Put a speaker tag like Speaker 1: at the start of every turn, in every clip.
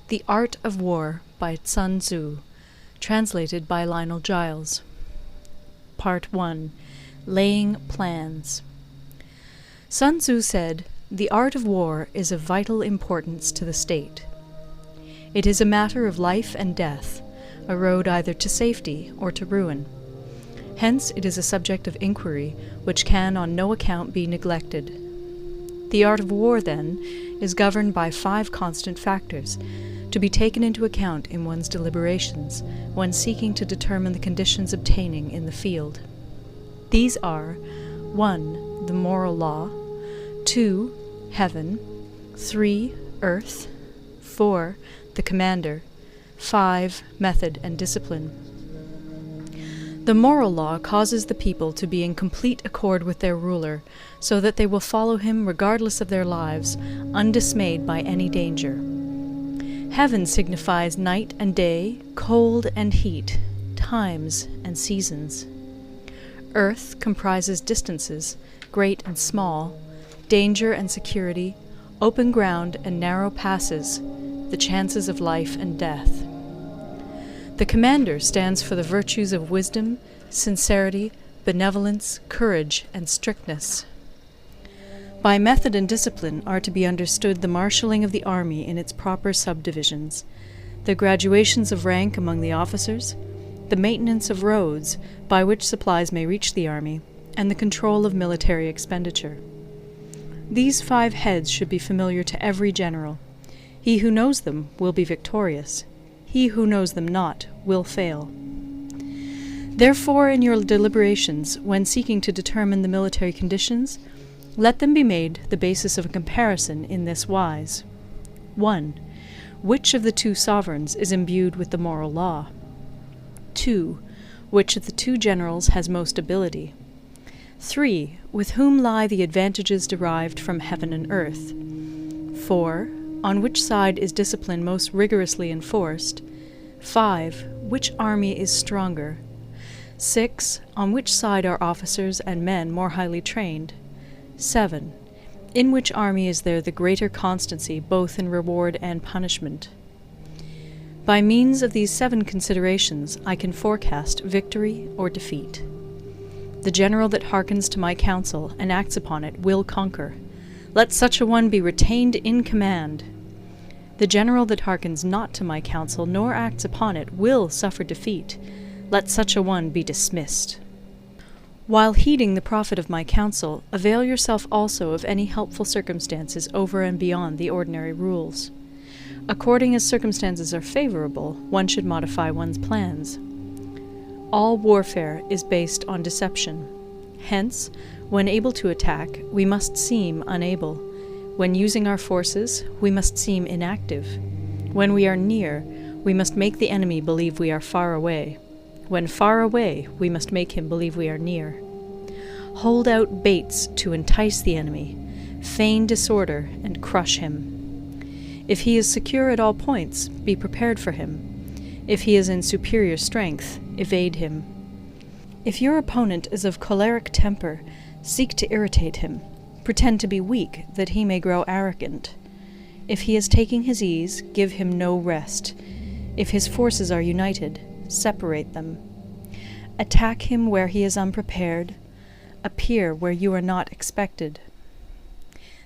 Speaker 1: The Art of War by Sun Tzu, translated by Lionel Giles. Part 1. Laying Plans. Sun Tzu said, "The art of war is of vital importance to the state. It is a matter of life and death, a road either to safety or to ruin. Hence it is a subject of inquiry which can on no account be neglected. The art of war, then, is governed by 5 constant factors, to be taken into account in one's deliberations when seeking to determine the conditions obtaining in the field. These are 1. The moral law, 2. Heaven, 3. Earth, 4. The commander, 5. Method and discipline. The moral law causes the people to be in complete accord with their ruler, so that they will follow him regardless of their lives, undismayed by any danger. Heaven signifies night and day, cold and heat, times and seasons. Earth comprises distances, great and small, danger and security, open ground and narrow passes, the chances of life and death. The commander stands for the virtues of wisdom, sincerity, benevolence, courage, and strictness. By method and discipline are to be understood the marshalling of the army in its proper subdivisions, the graduations of rank among the officers, the maintenance of roads by which supplies may reach the army, and the control of military expenditure. These 5 heads should be familiar to every general. He who knows them will be victorious. He who knows them not will fail. Therefore, in your deliberations, when seeking to determine the military conditions, let them be made the basis of a comparison in this wise. 1. Which of the 2 sovereigns is imbued with the moral law? 2. Which of the 2 generals has most ability? 3. With whom lie the advantages derived from heaven and earth? 4. On which side is discipline most rigorously enforced? 5. Which army is stronger? 6. On which side are officers and men more highly trained? 7. In which army is there the greater constancy both in reward and punishment? By means of these 7 considerations I can forecast victory or defeat. The general that hearkens to my counsel and acts upon it will conquer. Let such a one be retained in command. The general that hearkens not to my counsel nor acts upon it will suffer defeat. Let such a one be dismissed. While heeding the profit of my counsel, avail yourself also of any helpful circumstances over and beyond the ordinary rules. According as circumstances are favorable, one should modify one's plans. All warfare is based on deception. Hence, when able to attack, we must seem unable. When using our forces, we must seem inactive. When we are near, we must make the enemy believe we are far away. When far away, we must make him believe we are near. Hold out baits to entice the enemy, feign disorder, and crush him. If he is secure at all points, be prepared for him. If he is in superior strength, evade him. If your opponent is of choleric temper, seek to irritate him. Pretend to be weak, that he may grow arrogant. If he is taking his ease, give him no rest. If his forces are united, separate them. Attack him where he is unprepared. Appear where you are not expected.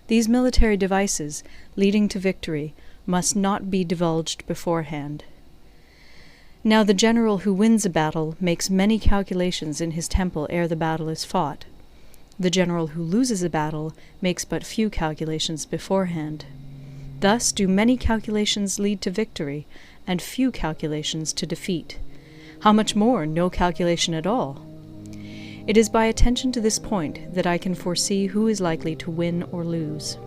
Speaker 1: These military devices, leading to victory, must not be divulged beforehand. Now the general who wins a battle makes many calculations in his temple ere the battle is fought. The general who loses a battle makes but few calculations beforehand. Thus do many calculations lead to victory, and few calculations to defeat. How much more no calculation at all? It is by attention to this point that I can foresee who is likely to win or lose.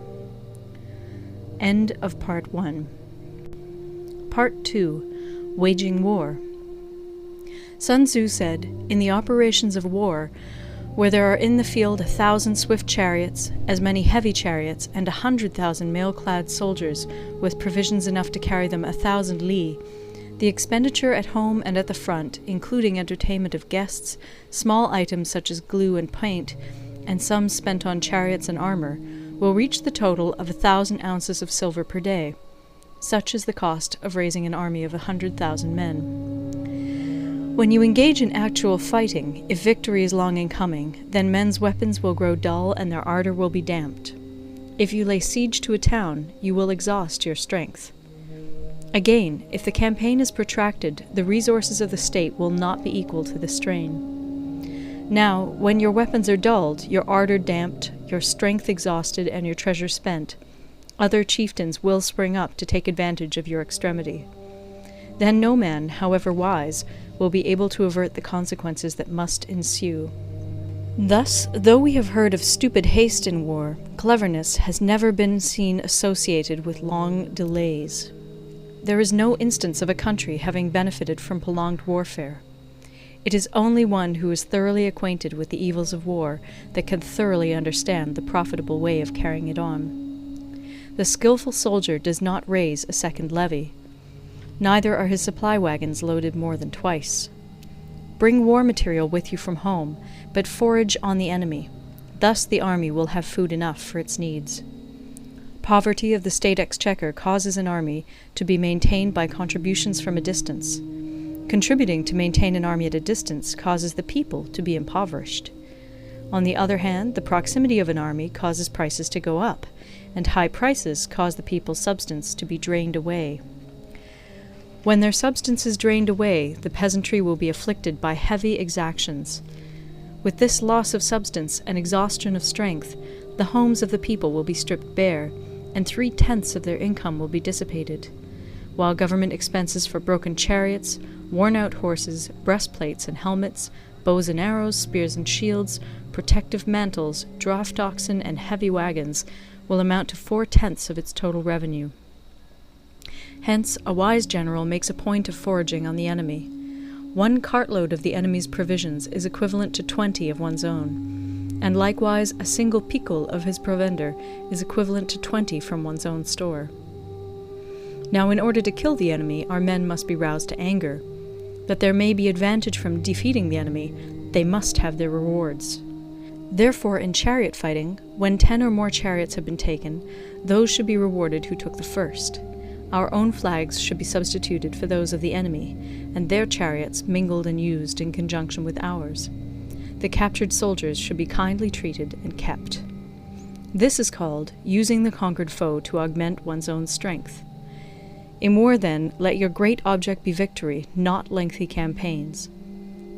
Speaker 1: End of Part 1. Part 2. Waging War. Sun Tzu said, "In the operations of war, where there are in the field 1,000 swift chariots, as many heavy chariots, and 100,000 mail-clad soldiers, with provisions enough to carry them 1,000 li, the expenditure at home and at the front, including entertainment of guests, small items such as glue and paint, and sums spent on chariots and armour, will reach the total of 1,000 ounces of silver per day. Such is the cost of raising an army of 100,000 men. When you engage in actual fighting, if victory is long in coming, then men's weapons will grow dull and their ardor will be damped. If you lay siege to a town, you will exhaust your strength. Again, if the campaign is protracted, the resources of the state will not be equal to the strain. Now, when your weapons are dulled, your ardor damped, your strength exhausted, and your treasure spent, other chieftains will spring up to take advantage of your extremity. Then no man, however wise, will be able to avert the consequences that must ensue. Thus, though we have heard of stupid haste in war, cleverness has never been seen associated with long delays. There is no instance of a country having benefited from prolonged warfare. It is only one who is thoroughly acquainted with the evils of war that can thoroughly understand the profitable way of carrying it on. The skilful soldier does not raise a second levy. Neither are his supply wagons loaded more than twice. Bring war material with you from home, but forage on the enemy. Thus the army will have food enough for its needs. Poverty of the state exchequer causes an army to be maintained by contributions from a distance. Contributing to maintain an army at a distance causes the people to be impoverished. On the other hand, the proximity of an army causes prices to go up, and high prices cause the people's substance to be drained away. When their substance is drained away, the peasantry will be afflicted by heavy exactions. With this loss of substance and exhaustion of strength, the homes of the people will be stripped bare, and 3/10 of their income will be dissipated, while government expenses for broken chariots, worn-out horses, breastplates and helmets, bows and arrows, spears and shields, protective mantles, draft oxen, and heavy wagons will amount to 4/10 of its total revenue. Hence, a wise general makes a point of foraging on the enemy. 1 cartload of the enemy's provisions is equivalent to 20 of one's own, and likewise a single picul of his provender is equivalent to 20 from one's own store. Now, in order to kill the enemy, our men must be roused to anger. That there may be advantage from defeating the enemy, they must have their rewards. Therefore, in chariot fighting, when 10 or more chariots have been taken, those should be rewarded who took the first. Our own flags should be substituted for those of the enemy, and their chariots mingled and used in conjunction with ours. The captured soldiers should be kindly treated and kept. This is called using the conquered foe to augment one's own strength. In war, then, let your great object be victory, not lengthy campaigns.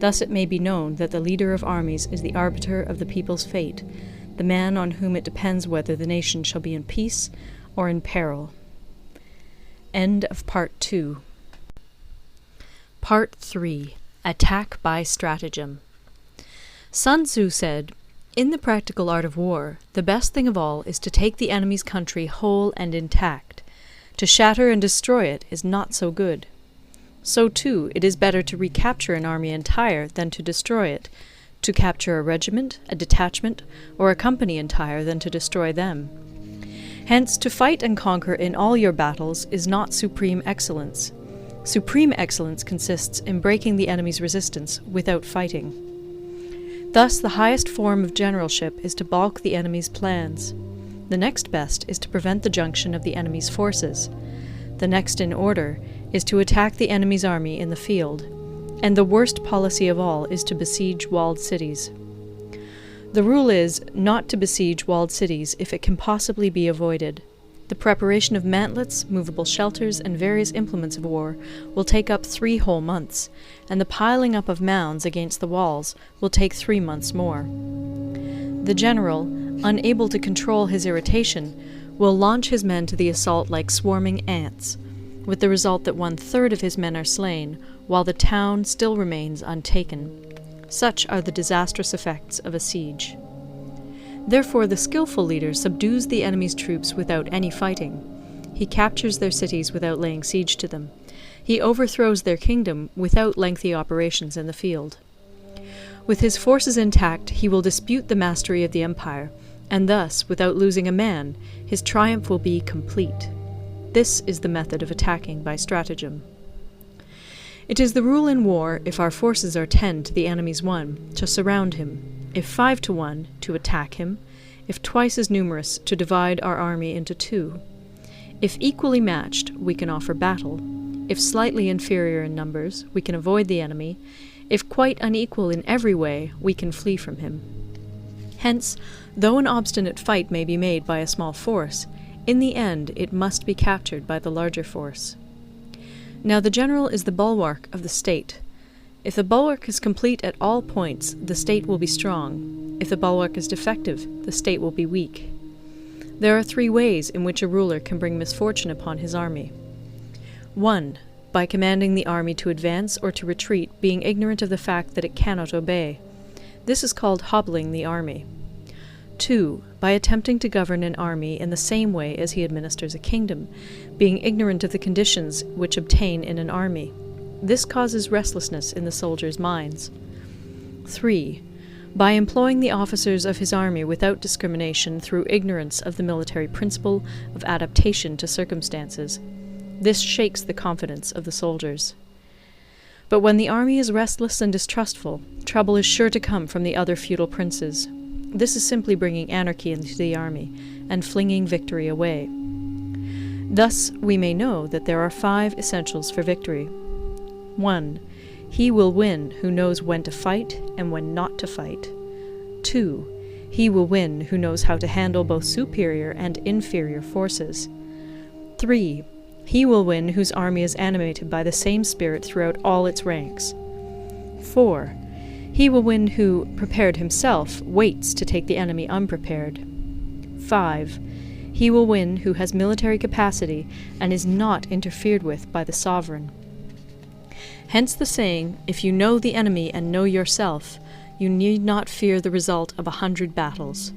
Speaker 1: Thus it may be known that the leader of armies is the arbiter of the people's fate, the man on whom it depends whether the nation shall be in peace or in peril. End of Part 2. Part 3. Attack by Stratagem. Sun Tzu said, "In the practical art of war, the best thing of all is to take the enemy's country whole and intact. To shatter and destroy it is not so good. So, too, it is better to recapture an army entire than to destroy it, to capture a regiment, a detachment, or a company entire than to destroy them. Hence, to fight and conquer in all your battles is not supreme excellence. Supreme excellence consists in breaking the enemy's resistance without fighting. Thus, the highest form of generalship is to balk the enemy's plans. The next best is to prevent the junction of the enemy's forces. The next in order is to attack the enemy's army in the field. And the worst policy of all is to besiege walled cities. The rule is not to besiege walled cities if it can possibly be avoided. The preparation of mantlets, movable shelters, and various implements of war will take up 3 whole months, and the piling up of mounds against the walls will take 3 months more. The general, unable to control his irritation, will launch his men to the assault like swarming ants, with the result that 1/3 of his men are slain, while the town still remains untaken. Such are the disastrous effects of a siege. Therefore the skilful leader subdues the enemy's troops without any fighting. He captures their cities without laying siege to them. He overthrows their kingdom without lengthy operations in the field. With his forces intact, he will dispute the mastery of the empire, and thus, without losing a man, his triumph will be complete. This is the method of attacking by stratagem. It is the rule in war, if our forces are 10 to the enemy's 1, to surround him, if 5 to 1, to attack him, if twice as numerous, to divide our army into 2. If equally matched, we can offer battle. If slightly inferior in numbers, we can avoid the enemy. If quite unequal in every way, we can flee from him. Hence, though an obstinate fight may be made by a small force, in the end it must be captured by the larger force. Now the general is the bulwark of the state. If the bulwark is complete at all points, the state will be strong. If the bulwark is defective, the state will be weak. There are 3 ways in which a ruler can bring misfortune upon his army. 1. By commanding the army to advance or to retreat, being ignorant of the fact that it cannot obey. This is called hobbling the army. 2. By attempting to govern an army in the same way as he administers a kingdom, being ignorant of the conditions which obtain in an army. This causes restlessness in the soldiers' minds. 3. By employing the officers of his army without discrimination through ignorance of the military principle of adaptation to circumstances. This shakes the confidence of the soldiers. But when the army is restless and distrustful, trouble is sure to come from the other feudal princes. This is simply bringing anarchy into the army and flinging victory away. Thus we may know that there are 5 essentials for victory. 1. He will win who knows when to fight and when not to fight. 2. He will win who knows how to handle both superior and inferior forces. 3. He will win whose army is animated by the same spirit throughout all its ranks. 4. He will win who, prepared himself, waits to take the enemy unprepared. 5. He will win who has military capacity and is not interfered with by the sovereign. Hence the saying, if you know the enemy and know yourself, you need not fear the result of 100 battles.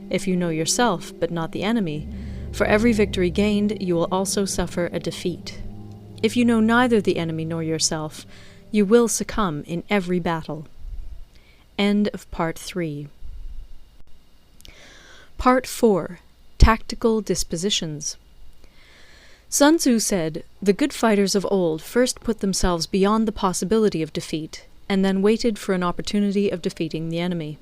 Speaker 1: If you know yourself, but not the enemy, for every victory gained you will also suffer a defeat. If you know neither the enemy nor yourself, you will succumb in every battle. End of Part 3. Part 4. Tactical Dispositions. Sun Tzu said, "The good fighters of old first put themselves beyond the possibility of defeat, and then waited for an opportunity of defeating the enemy.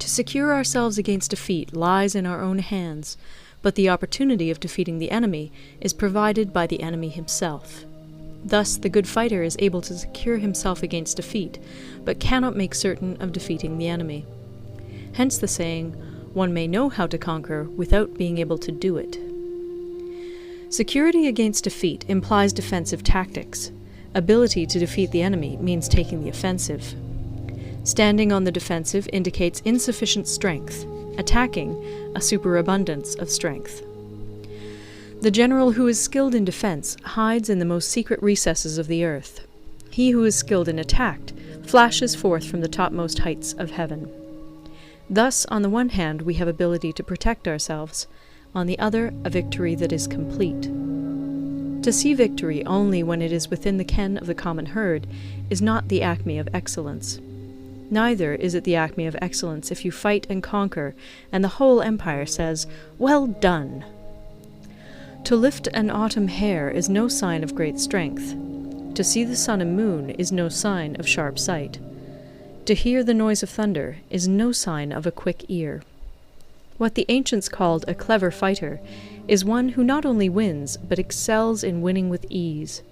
Speaker 1: To secure ourselves against defeat lies in our own hands, but the opportunity of defeating the enemy is provided by the enemy himself. Thus the good fighter is able to secure himself against defeat, but cannot make certain of defeating the enemy. Hence the saying, one may know how to conquer without being able to do it." Security against defeat implies defensive tactics. Ability to defeat the enemy means taking the offensive. Standing on the defensive indicates insufficient strength. Attacking, a superabundance of strength. The general who is skilled in defense hides in the most secret recesses of the earth. He who is skilled in attack flashes forth from the topmost heights of heaven. Thus, on the one hand, we have ability to protect ourselves, on the other, a victory that is complete. To see victory only when it is within the ken of the common herd is not the acme of excellence. Neither is it the acme of excellence if you fight and conquer, and the whole empire says, "Well done!" To lift an autumn hair is no sign of great strength. To see the sun and moon is no sign of sharp sight. To hear the noise of thunder is no sign of a quick ear. What the ancients called a clever fighter is one who not only wins, but excels in winning with ease.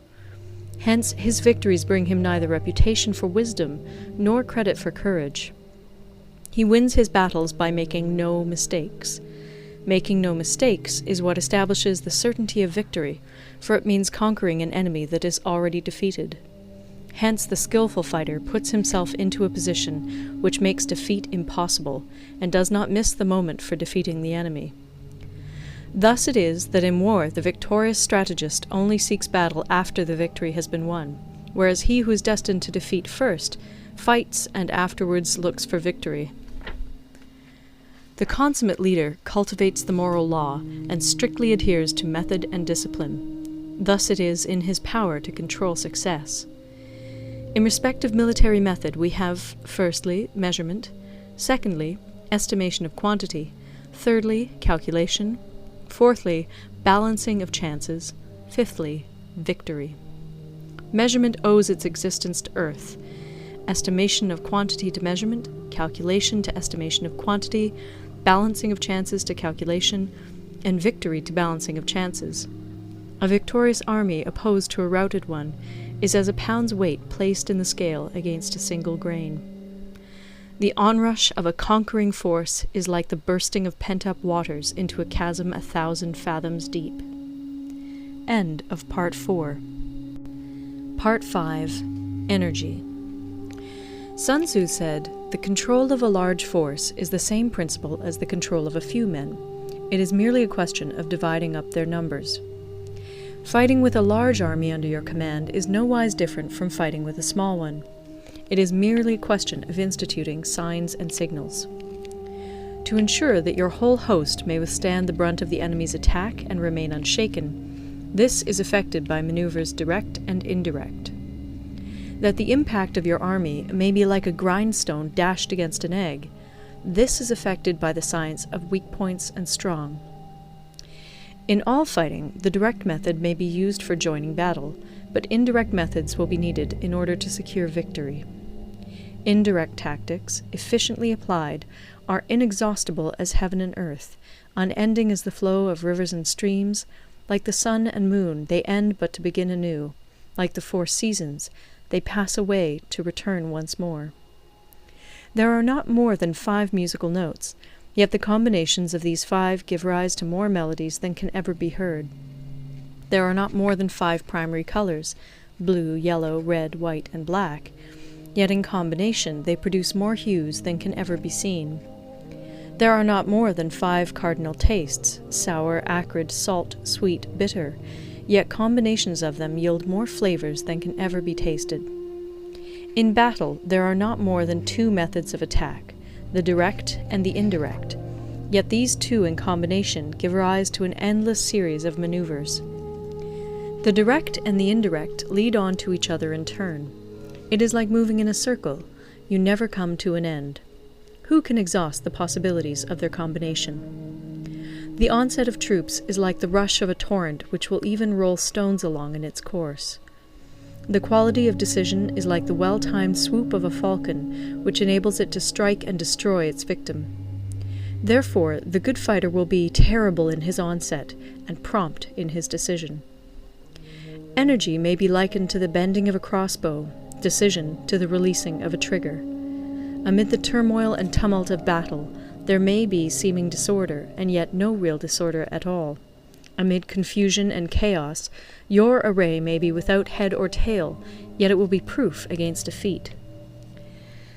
Speaker 1: Hence his victories bring him neither reputation for wisdom nor credit for courage. He wins his battles by making no mistakes. Making no mistakes is what establishes the certainty of victory, for it means conquering an enemy that is already defeated. Hence the skillful fighter puts himself into a position which makes defeat impossible, and does not miss the moment for defeating the enemy. Thus it is that in war the victorious strategist only seeks battle after the victory has been won, whereas he who is destined to defeat first fights and afterwards looks for victory. The consummate leader cultivates the moral law and strictly adheres to method and discipline. Thus it is in his power to control success. In respect of military method we have, firstly, measurement, secondly, estimation of quantity, thirdly, calculation, fourthly, balancing of chances, fifthly, victory. Measurement owes its existence to earth, estimation of quantity to measurement, calculation to estimation of quantity, balancing of chances to calculation, and victory to balancing of chances. A victorious army opposed to a routed one is as a pound's weight placed in the scale against a single grain. The onrush of a conquering force is like the bursting of pent-up waters into a chasm 1,000 fathoms deep. End of Part 4. Part 5. Energy. Sun Tzu said, "The control of a large force is the same principle as the control of a few men. It is merely a question of dividing up their numbers." Fighting with a large army under your command is nowise different from fighting with a small one. It is merely a question of instituting signs and signals. To ensure that your whole host may withstand the brunt of the enemy's attack and remain unshaken, this is effected by maneuvers direct and indirect. That the impact of your army may be like a grindstone dashed against an egg, this is effected by the science of weak points and strong. In all fighting, the direct method may be used for joining battle, but indirect methods will be needed in order to secure victory. Indirect tactics, efficiently applied, are inexhaustible as heaven and earth, unending as the flow of rivers and streams. Like the sun and moon, they end but to begin anew. Like the 4 seasons, they pass away to return once more. There are not more than 5 musical notes, yet the combinations of these 5 give rise to more melodies than can ever be heard. There are not more than 5 primary colors, blue, yellow, red, white, and black, yet in combination they produce more hues than can ever be seen. There are not more than 5 cardinal tastes, sour, acrid, salt, sweet, bitter, yet combinations of them yield more flavors than can ever be tasted. In battle there are not more than 2 methods of attack, the direct and the indirect, yet these 2 in combination give rise to an endless series of maneuvers. The direct and the indirect lead on to each other in turn. It is like moving in a circle, you never come to an end. Who can exhaust the possibilities of their combination? The onset of troops is like the rush of a torrent which will even roll stones along in its course. The quality of decision is like the well-timed swoop of a falcon, which enables it to strike and destroy its victim. Therefore, the good fighter will be terrible in his onset and prompt in his decision. Energy may be likened to the bending of a crossbow, decision to the releasing of a trigger. Amid the turmoil and tumult of battle, there may be seeming disorder, and yet no real disorder at all. Amid confusion and chaos, your array may be without head or tail, yet it will be proof against defeat.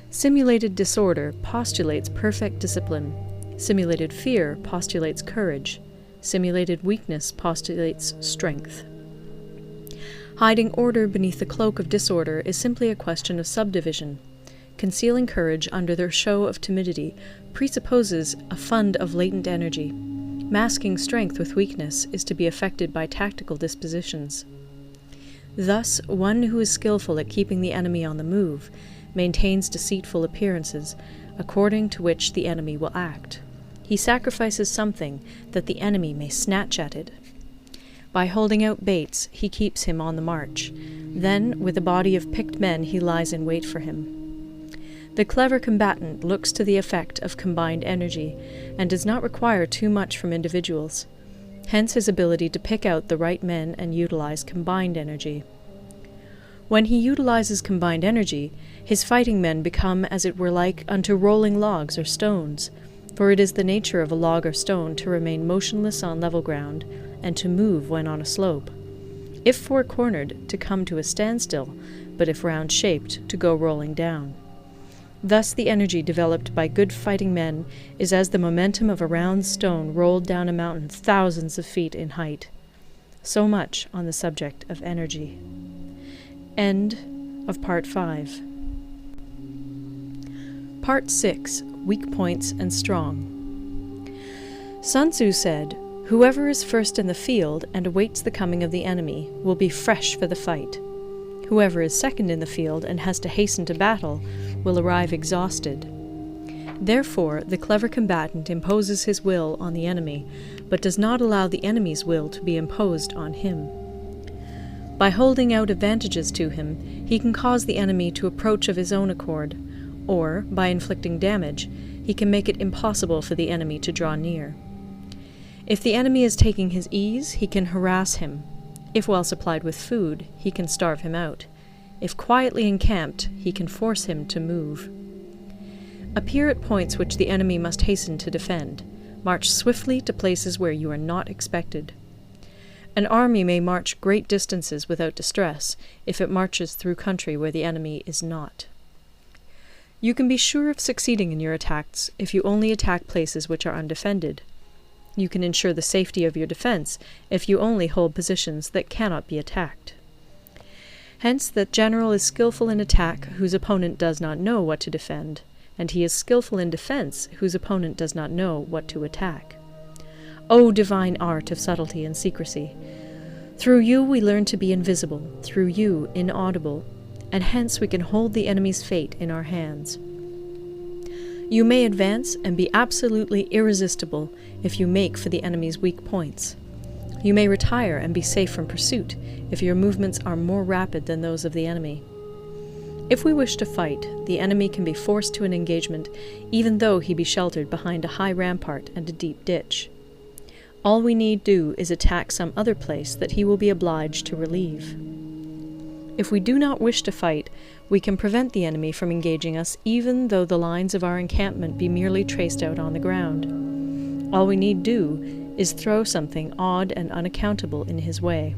Speaker 1: Simulated disorder postulates perfect discipline. Simulated fear postulates courage. Simulated weakness postulates strength. Hiding order beneath the cloak of disorder is simply a question of subdivision. Concealing courage under their show of timidity presupposes a fund of latent energy. Masking strength with weakness is to be effected by tactical dispositions. Thus, one who is skillful at keeping the enemy on the move maintains deceitful appearances, according to which the enemy will act. He sacrifices something that the enemy may snatch at it. By holding out baits, he keeps him on the march. Then, with a body of picked men, he lies in wait for him. The clever combatant looks to the effect of combined energy, and does not require too much from individuals. Hence his ability to pick out the right men and utilize combined energy. When he utilizes combined energy, his fighting men become as it were like unto rolling logs or stones, for it is the nature of a log or stone to remain motionless on level ground, and to move when on a slope. If four-cornered, to come to a standstill, but if round-shaped, to go rolling down. Thus the energy developed by good fighting men is as the momentum of a round stone rolled down a mountain thousands of feet in height. So much on the subject of energy. End of Part 5. Part 6. Weak Points and Strong. Sun Tzu said, "Whoever is first in the field and awaits the coming of the enemy will be fresh for the fight. Whoever is second in the field and has to hasten to battle will arrive exhausted." Therefore, the clever combatant imposes his will on the enemy, but does not allow the enemy's will to be imposed on him. By holding out advantages to him, he can cause the enemy to approach of his own accord, or, by inflicting damage, he can make it impossible for the enemy to draw near. If the enemy is taking his ease, he can harass him. If well supplied with food, he can starve him out. If quietly encamped, he can force him to move. Appear at points which the enemy must hasten to defend. March swiftly to places where you are not expected. An army may march great distances without distress if it marches through country where the enemy is not. You can be sure of succeeding in your attacks if you only attack places which are undefended. You can ensure the safety of your defense if you only hold positions that cannot be attacked. Hence, that general is skillful in attack whose opponent does not know what to defend, and he is skillful in defense whose opponent does not know what to attack. O divine art of subtlety and secrecy! Through you we learn to be invisible, through you inaudible, and hence we can hold the enemy's fate in our hands. You may advance and be absolutely irresistible if you make for the enemy's weak points. You may retire and be safe from pursuit if your movements are more rapid than those of the enemy. If we wish to fight, the enemy can be forced to an engagement even though he be sheltered behind a high rampart and a deep ditch. All we need do is attack some other place that he will be obliged to relieve. If we do not wish to fight, we can prevent the enemy from engaging us even though the lines of our encampment be merely traced out on the ground. All we need do is throw something odd and unaccountable in his way.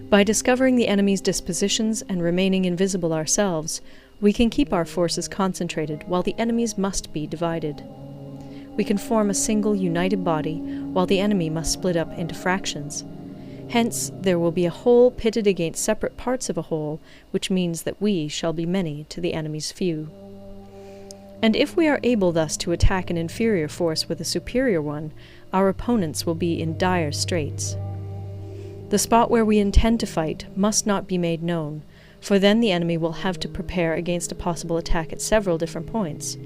Speaker 1: By discovering the enemy's dispositions and remaining invisible ourselves, we can keep our forces concentrated while the enemy's must be divided. We can form a single united body while the enemy must split up into fractions. Hence, there will be a whole pitted against separate parts of a whole, which means that we shall be many to the enemy's few. And if we are able thus to attack an inferior force with a superior one, our opponents will be in dire straits. The spot where we intend to fight must not be made known, for then the enemy will have to prepare against a possible attack at several different points.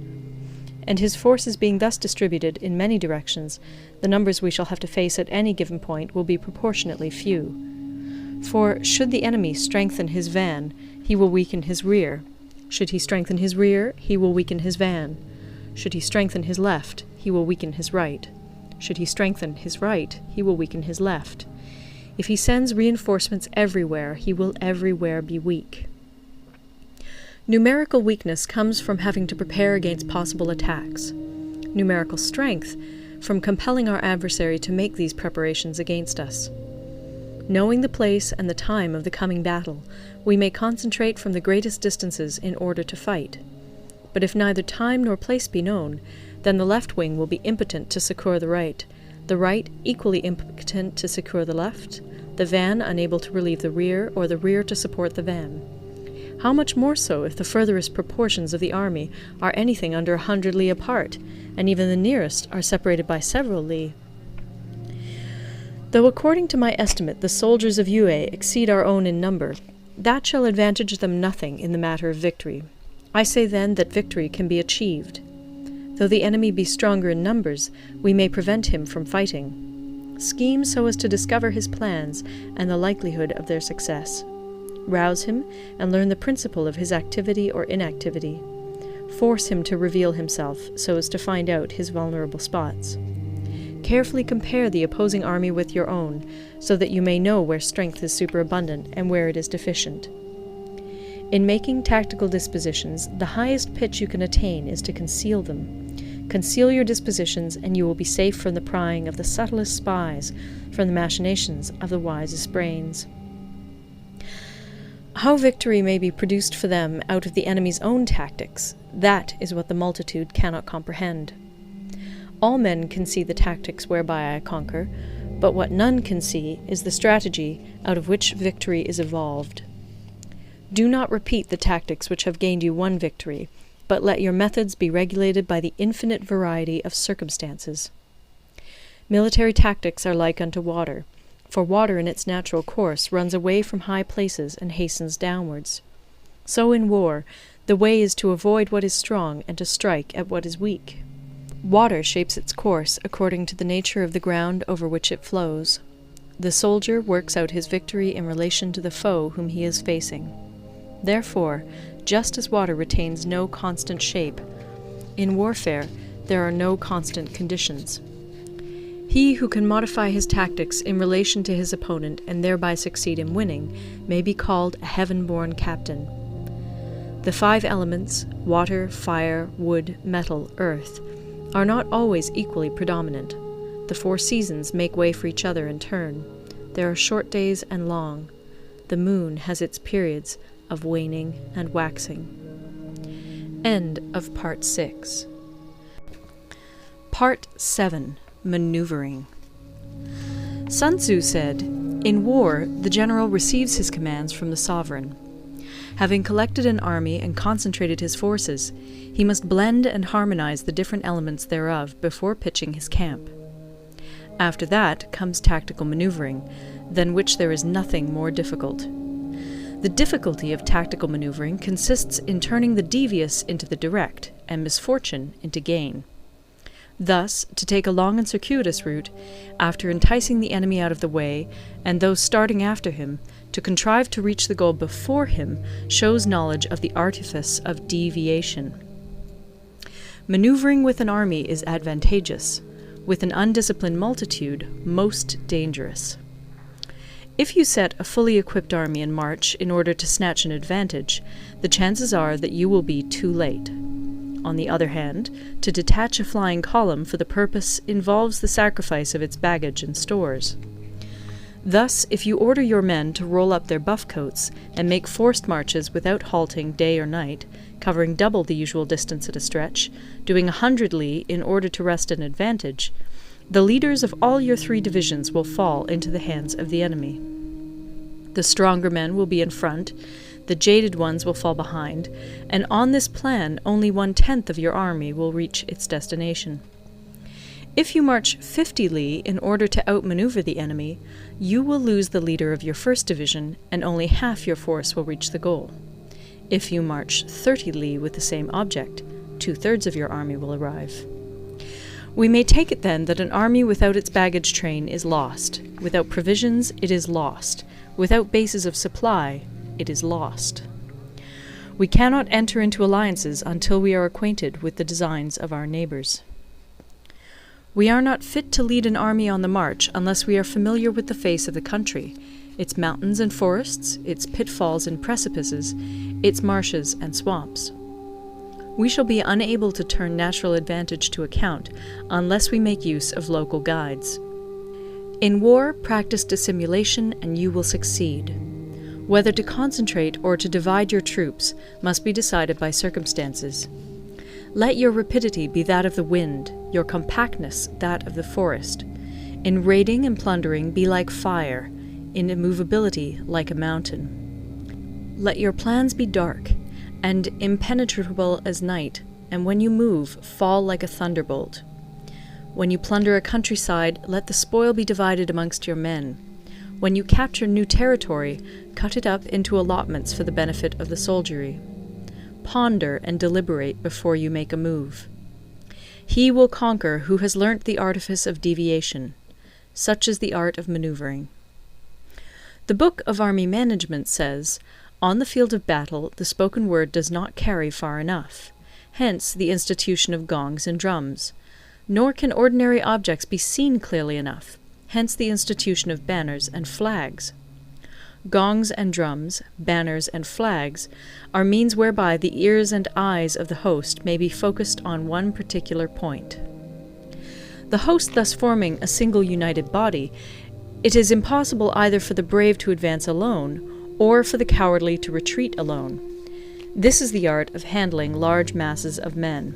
Speaker 1: And his forces being thus distributed in many directions, the numbers we shall have to face at any given point will be proportionately few. For should the enemy strengthen his van, he will weaken his rear. Should he strengthen his rear, he will weaken his van. Should he strengthen his left, he will weaken his right. Should he strengthen his right, he will weaken his left. If he sends reinforcements everywhere, he will everywhere be weak. Numerical weakness comes from having to prepare against possible attacks. Numerical strength from compelling our adversary to make these preparations against us. Knowing the place and the time of the coming battle, we may concentrate from the greatest distances in order to fight. But if neither time nor place be known, then the left wing will be impotent to succour the right equally impotent to succour the left, the van unable to relieve the rear, or the rear to support the van. How much more so if the furthest proportions of the army are anything under 100 li apart, and even the nearest are separated by several li. Though according to my estimate the soldiers of Yue exceed our own in number, that shall advantage them nothing in the matter of victory. I say then that victory can be achieved. Though the enemy be stronger in numbers, we may prevent him from fighting. Scheme so as to discover his plans and the likelihood of their success. Rouse him and learn the principle of his activity or inactivity. Force him to reveal himself so as to find out his vulnerable spots. Carefully compare the opposing army with your own, so that you may know where strength is superabundant and where it is deficient. In making tactical dispositions, the highest pitch you can attain is to conceal them. Conceal your dispositions, and you will be safe from the prying of the subtlest spies, from the machinations of the wisest brains. How victory may be produced for them out of the enemy's own tactics, that is what the multitude cannot comprehend. All men can see the tactics whereby I conquer, but what none can see is the strategy out of which victory is evolved. Do not repeat the tactics which have gained you one victory, but let your methods be regulated by the infinite variety of circumstances. Military tactics are like unto water, for water in its natural course runs away from high places and hastens downwards. So in war, the way is to avoid what is strong and to strike at what is weak. Water shapes its course according to the nature of the ground over which it flows. The soldier works out his victory in relation to the foe whom he is facing. Therefore, just as water retains no constant shape, in warfare there are no constant conditions. He who can modify his tactics in relation to his opponent and thereby succeed in winning may be called a heaven-born captain. The 5 elements, water, fire, wood, metal, earth, are not always equally predominant. The 4 seasons make way for each other in turn. There are short days and long. The moon has its periods of waning and waxing. End of Part 6. Part 7. Maneuvering. Sun Tzu said, "In war, the general receives his commands from the sovereign. Having collected an army and concentrated his forces, he must blend and harmonize the different elements thereof before pitching his camp. After that comes tactical maneuvering, than which there is nothing more difficult. The difficulty of tactical maneuvering consists in turning the devious into the direct, and misfortune into gain. Thus, to take a long and circuitous route, after enticing the enemy out of the way, and those starting after him, to contrive to reach the goal before him, shows knowledge of the artifice of deviation. Maneuvering with an army is advantageous, with an undisciplined multitude most dangerous. If you set a fully equipped army in march in order to snatch an advantage, the chances are that you will be too late. On the other hand, to detach a flying column for the purpose involves the sacrifice of its baggage and stores. Thus, if you order your men to roll up their buff coats and make forced marches without halting day or night, covering double the usual distance at a stretch, doing 100 li in order to wrest an advantage, the leaders of all your 3 divisions will fall into the hands of the enemy. The stronger men will be in front, the jaded ones will fall behind, and on this plan only 1/10 of your army will reach its destination. If you march 50 li in order to outmaneuver the enemy, you will lose the leader of your 1st division, and only half your force will reach the goal. If you march 30 li with the same object, 2/3 of your army will arrive. We may take it then that an army without its baggage train is lost. Without provisions, it is lost. Without bases of supply, it is lost. We cannot enter into alliances until we are acquainted with the designs of our neighbours. We are not fit to lead an army on the march unless we are familiar with the face of the country, its mountains and forests, its pitfalls and precipices, its marshes and swamps. We shall be unable to turn natural advantage to account unless we make use of local guides. In war, practice dissimulation and you will succeed. Whether to concentrate or to divide your troops must be decided by circumstances. Let your rapidity be that of the wind, your compactness that of the forest. In raiding and plundering be like fire, in immovability like a mountain. Let your plans be dark, and impenetrable as night, and when you move, fall like a thunderbolt. When you plunder a countryside, let the spoil be divided amongst your men. When you capture new territory, cut it up into allotments for the benefit of the soldiery. Ponder and deliberate before you make a move. He will conquer who has learnt the artifice of deviation. Such is the art of maneuvering. The Book of Army Management says, "On the field of battle, the spoken word does not carry far enough. Hence the institution of gongs and drums. Nor can ordinary objects be seen clearly enough. Hence the institution of banners and flags. Gongs and drums, banners and flags, are means whereby the ears and eyes of the host may be focused on one particular point. The host thus forming a single united body, it is impossible either for the brave to advance alone, or for the cowardly to retreat alone. This is the art of handling large masses of men.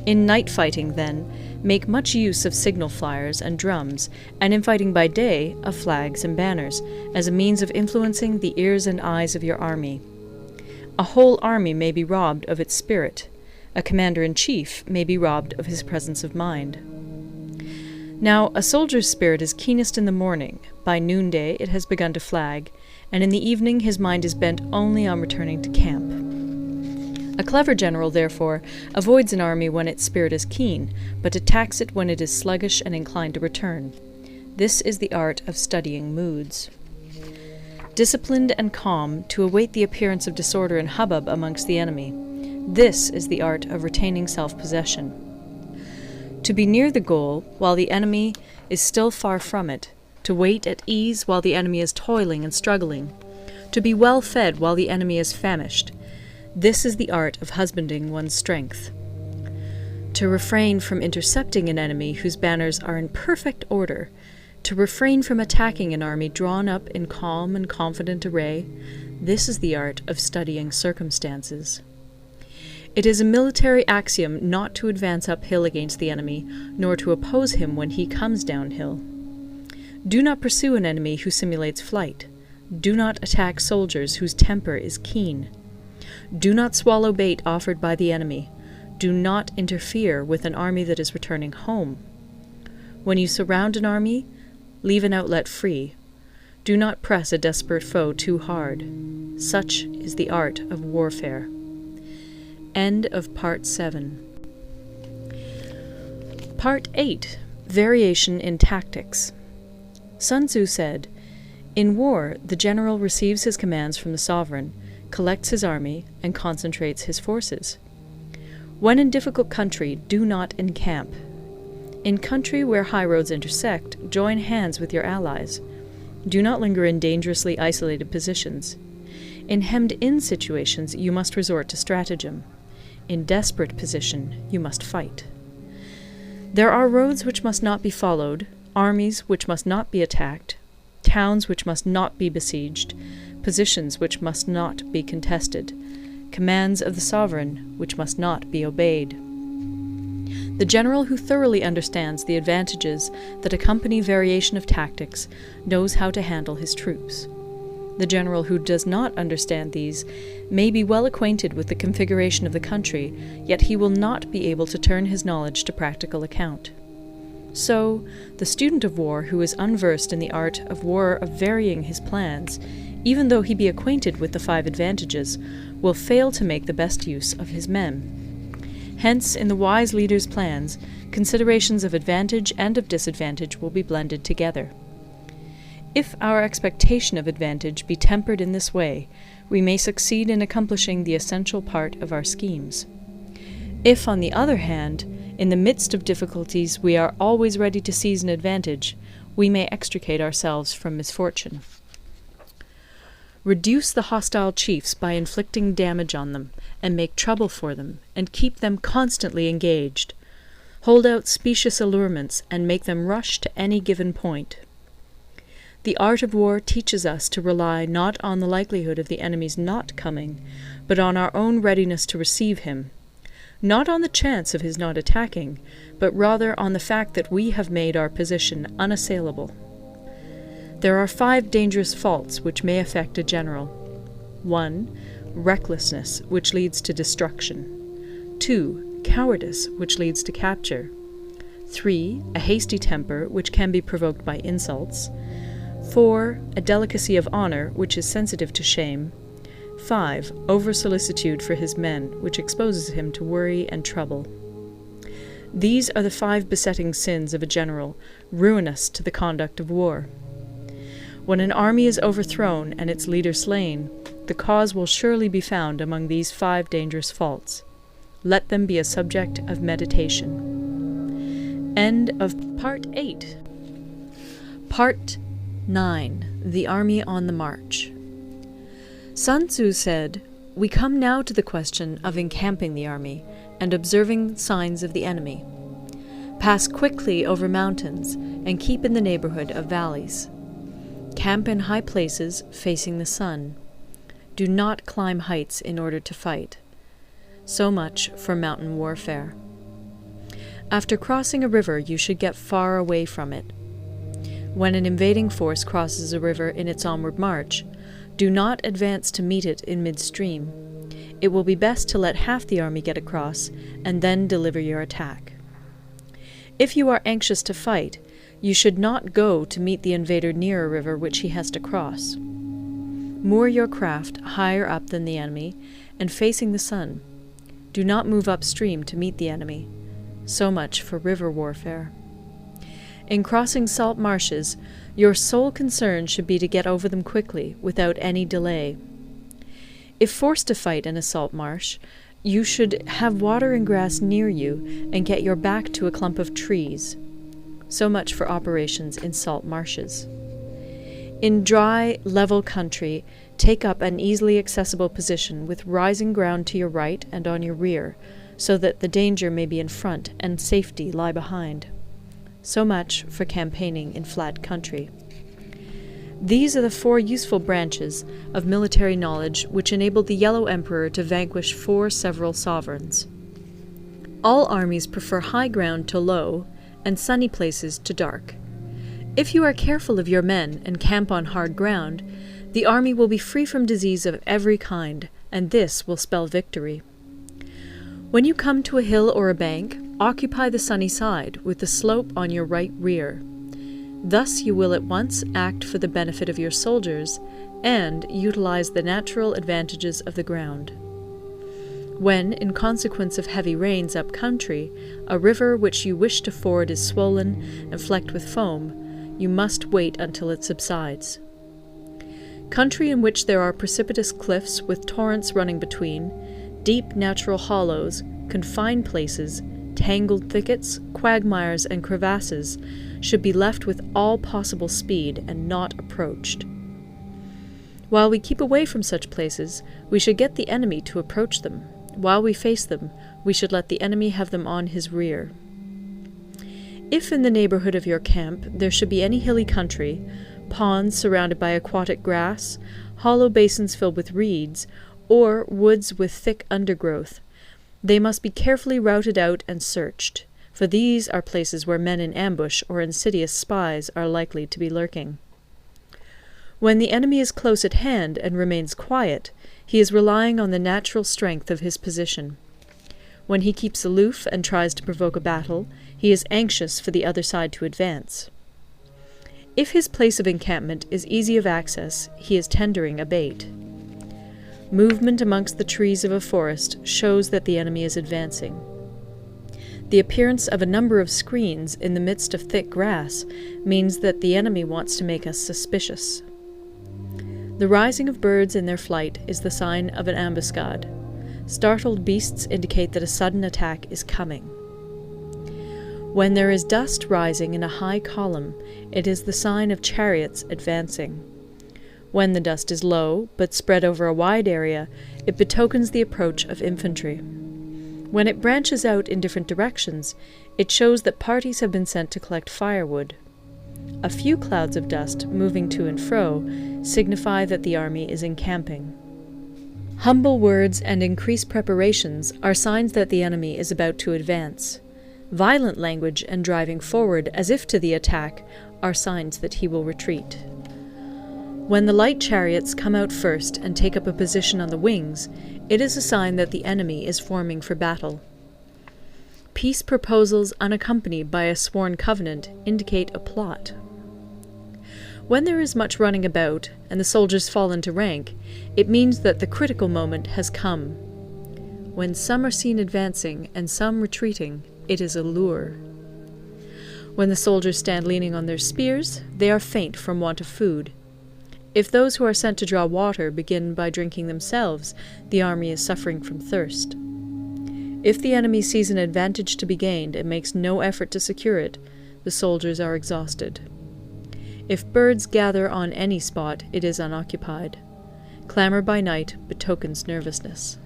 Speaker 1: In night fighting, then, make much use of signal flyers and drums, and in fighting by day, of flags and banners, as a means of influencing the ears and eyes of your army. A whole army may be robbed of its spirit. A commander-in-chief may be robbed of his presence of mind. Now, a soldier's spirit is keenest in the morning. By noonday it has begun to flag, and in the evening his mind is bent only on returning to camp. A clever general, therefore, avoids an army when its spirit is keen, but attacks it when it is sluggish and inclined to return. This is the art of studying moods. Disciplined and calm, to await the appearance of disorder and hubbub amongst the enemy. This is the art of retaining self-possession. To be near the goal while the enemy is still far from it, to wait at ease while the enemy is toiling and struggling, to be well fed while the enemy is famished. This is the art of husbanding one's strength. To refrain from intercepting an enemy whose banners are in perfect order, to refrain from attacking an army drawn up in calm and confident array, this is the art of studying circumstances. It is a military axiom not to advance uphill against the enemy, nor to oppose him when he comes downhill. Do not pursue an enemy who simulates flight. Do not attack soldiers whose temper is keen. Do not swallow bait offered by the enemy. Do not interfere with an army that is returning home. When you surround an army, leave an outlet free. Do not press a desperate foe too hard. Such is the art of warfare. End of Part 7. Part 8. Variation in Tactics. Sun Tzu said, "In war, the general receives his commands from the sovereign, collects his army, and concentrates his forces. When in difficult country, do not encamp. In country where high roads intersect, join hands with your allies. Do not linger in dangerously isolated positions. In hemmed-in situations, you must resort to stratagem. In desperate position, you must fight. There are roads which must not be followed, armies which must not be attacked, towns which must not be besieged, positions which must not be contested, commands of the sovereign which must not be obeyed." The general who thoroughly understands the advantages that accompany variation of tactics knows how to handle his troops. The general who does not understand these may be well acquainted with the configuration of the country, yet he will not be able to turn his knowledge to practical account. So, the student of war who is unversed in the art of war of varying his plans, even though he be acquainted with the 5 advantages, will fail to make the best use of his men. Hence, in the wise leader's plans, considerations of advantage and of disadvantage will be blended together. If our expectation of advantage be tempered in this way, we may succeed in accomplishing the essential part of our schemes. If, on the other hand, in the midst of difficulties we are always ready to seize an advantage, we may extricate ourselves from misfortune. Reduce the hostile chiefs by inflicting damage on them, and make trouble for them, and keep them constantly engaged. Hold out specious allurements, and make them rush to any given point. The art of war teaches us to rely not on the likelihood of the enemy's not coming, but on our own readiness to receive him, not on the chance of his not attacking, but rather on the fact that we have made our position unassailable. There are 5 dangerous faults which may affect a general. 1. Recklessness, which leads to destruction. 2. Cowardice, which leads to capture. 3. A hasty temper, which can be provoked by insults. 4. A delicacy of honour, which is sensitive to shame. 5. Over-solicitude for his men, which exposes him to worry and trouble. These are the 5 besetting sins of a general, ruinous to the conduct of war. When an army is overthrown and its leader slain, the cause will surely be found among these 5 dangerous faults. Let them be a subject of meditation. End of Part 8. Part 9. The Army on the March. Sun Tzu said, "We come now to the question of encamping the army and observing signs of the enemy. Pass quickly over mountains and keep in the neighborhood of valleys. Camp in high places facing the sun. Do not climb heights in order to fight." So much for mountain warfare. After crossing a river, you should get far away from it. When an invading force crosses a river in its onward march, do not advance to meet it in midstream. It will be best to let half the army get across, and then deliver your attack. If you are anxious to fight, you should not go to meet the invader near a river which he has to cross. Moor your craft higher up than the enemy, and facing the sun. Do not move upstream to meet the enemy. So much for river warfare. In crossing salt marshes, your sole concern should be to get over them quickly, without any delay. If forced to fight in a salt marsh, You should have water and grass near you and get your back to a clump of trees. So much for operations in salt marshes. In dry, level country, take up an easily accessible position with rising ground to your right and on your rear, so that the danger may be in front and safety lie behind. So much for campaigning in flat country. These are the 4 useful branches of military knowledge which enabled the Yellow Emperor to vanquish 4 several sovereigns. All armies prefer high ground to low, and sunny places to dark. If you are careful of your men and camp on hard ground, the army will be free from disease of every kind, and this will spell victory. When you come to a hill or a bank, occupy the sunny side, with the slope on your right rear. Thus you will at once act for the benefit of your soldiers, and utilize the natural advantages of the ground. When, in consequence of heavy rains up country, a river which you wish to ford is swollen and flecked with foam, you must wait until it subsides. Country in which there are precipitous cliffs with torrents running between, deep natural hollows, confined places, tangled thickets, quagmires, and crevasses should be left with all possible speed and not approached. While we keep away from such places, we should get the enemy to approach them. While we face them, we should let the enemy have them on his rear. If in the neighborhood of your camp there should be any hilly country, ponds surrounded by aquatic grass, hollow basins filled with reeds, or woods with thick undergrowth, they must be carefully routed out and searched, for these are places where men in ambush or insidious spies are likely to be lurking. When the enemy is close at hand and remains quiet, he is relying on the natural strength of his position. When he keeps aloof and tries to provoke a battle, he is anxious for the other side to advance. If his place of encampment is easy of access, he is tendering a bait. Movement amongst the trees of a forest shows that the enemy is advancing. The appearance of a number of screens in the midst of thick grass means that the enemy wants to make us suspicious. The rising of birds in their flight is the sign of an ambuscade. Startled beasts indicate that a sudden attack is coming. When there is dust rising in a high column, it is the sign of chariots advancing. When the dust is low, but spread over a wide area, it betokens the approach of infantry. When it branches out in different directions, it shows that parties have been sent to collect firewood. A few clouds of dust moving to and fro signify that the army is encamping. Humble words and increased preparations are signs that the enemy is about to advance. Violent language and driving forward as if to the attack are signs that he will retreat. When the light chariots come out first and take up a position on the wings, it is a sign that the enemy is forming for battle. Peace proposals unaccompanied by a sworn covenant indicate a plot. When there is much running about, and the soldiers fall into rank, it means that the critical moment has come. When some are seen advancing and some retreating, it is a lure. When the soldiers stand leaning on their spears, they are faint from want of food. If those who are sent to draw water begin by drinking themselves, the army is suffering from thirst. If the enemy sees an advantage to be gained and makes no effort to secure it, the soldiers are exhausted. If birds gather on any spot, it is unoccupied. Clamour by night betokens nervousness.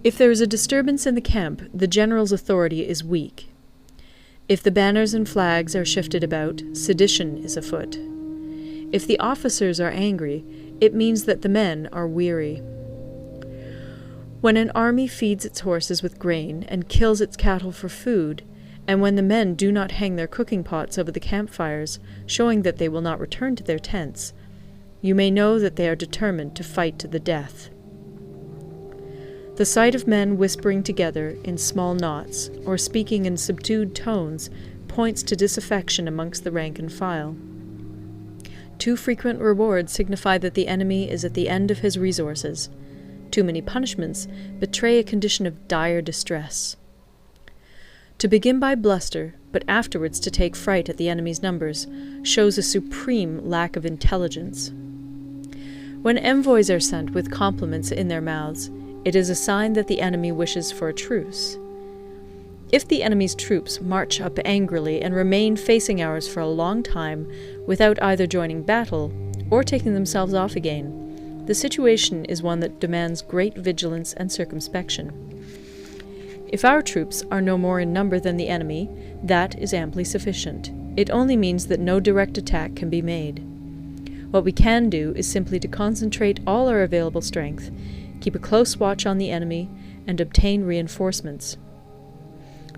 Speaker 1: If there is a disturbance in the camp, the general's authority is weak. If the banners and flags are shifted about, sedition is afoot. If the officers are angry, it means that the men are weary. When an army feeds its horses with grain and kills its cattle for food, and when the men do not hang their cooking pots over the campfires, showing that they will not return to their tents, you may know that they are determined to fight to the death. The sight of men whispering together in small knots, or speaking in subdued tones, points to disaffection amongst the rank and file. Too frequent rewards signify that the enemy is at the end of his resources. Too many punishments betray a condition of dire distress. To begin by bluster, but afterwards to take fright at the enemy's numbers, shows a supreme lack of intelligence. When envoys are sent with compliments in their mouths, it is a sign that the enemy wishes for a truce. If the enemy's troops march up angrily and remain facing ours for a long time without either joining battle or taking themselves off again, the situation is one that demands great vigilance and circumspection. If our troops are no more in number than the enemy, that is amply sufficient. It only means that no direct attack can be made. What we can do is simply to concentrate all our available strength, keep a close watch on the enemy, and obtain reinforcements.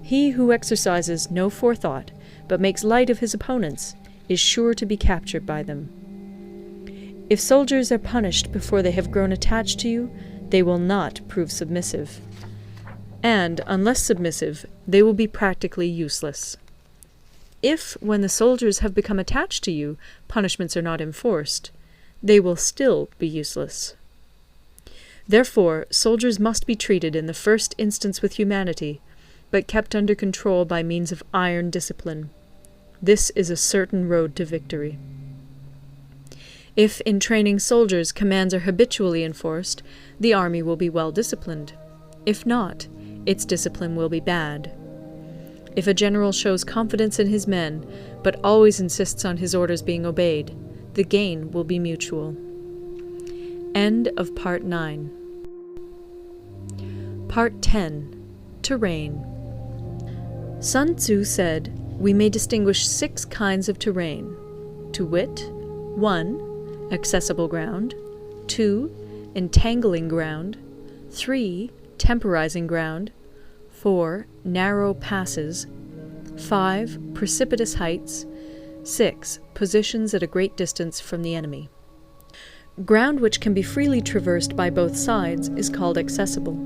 Speaker 1: He who exercises no forethought, but makes light of his opponents, is sure to be captured by them. If soldiers are punished before they have grown attached to you, they will not prove submissive. And, unless submissive, they will be practically useless. If, when the soldiers have become attached to you, punishments are not enforced, they will still be useless. Therefore, soldiers must be treated in the first instance with humanity, but kept under control by means of iron discipline. This is a certain road to victory. If in training soldiers commands are habitually enforced, the army will be well disciplined. If not, its discipline will be bad. If a general shows confidence in his men, but always insists on his orders being obeyed, the gain will be mutual. End of Part 9. Part 10. Terrain. Sun Tzu said, "We may distinguish 6 kinds of terrain, to wit, 1. Accessible ground, 2. Entangling ground, 3. Temporizing ground, 4. Narrow passes, 5. Precipitous heights, 6. Positions at a great distance from the enemy." Ground which can be freely traversed by both sides is called accessible.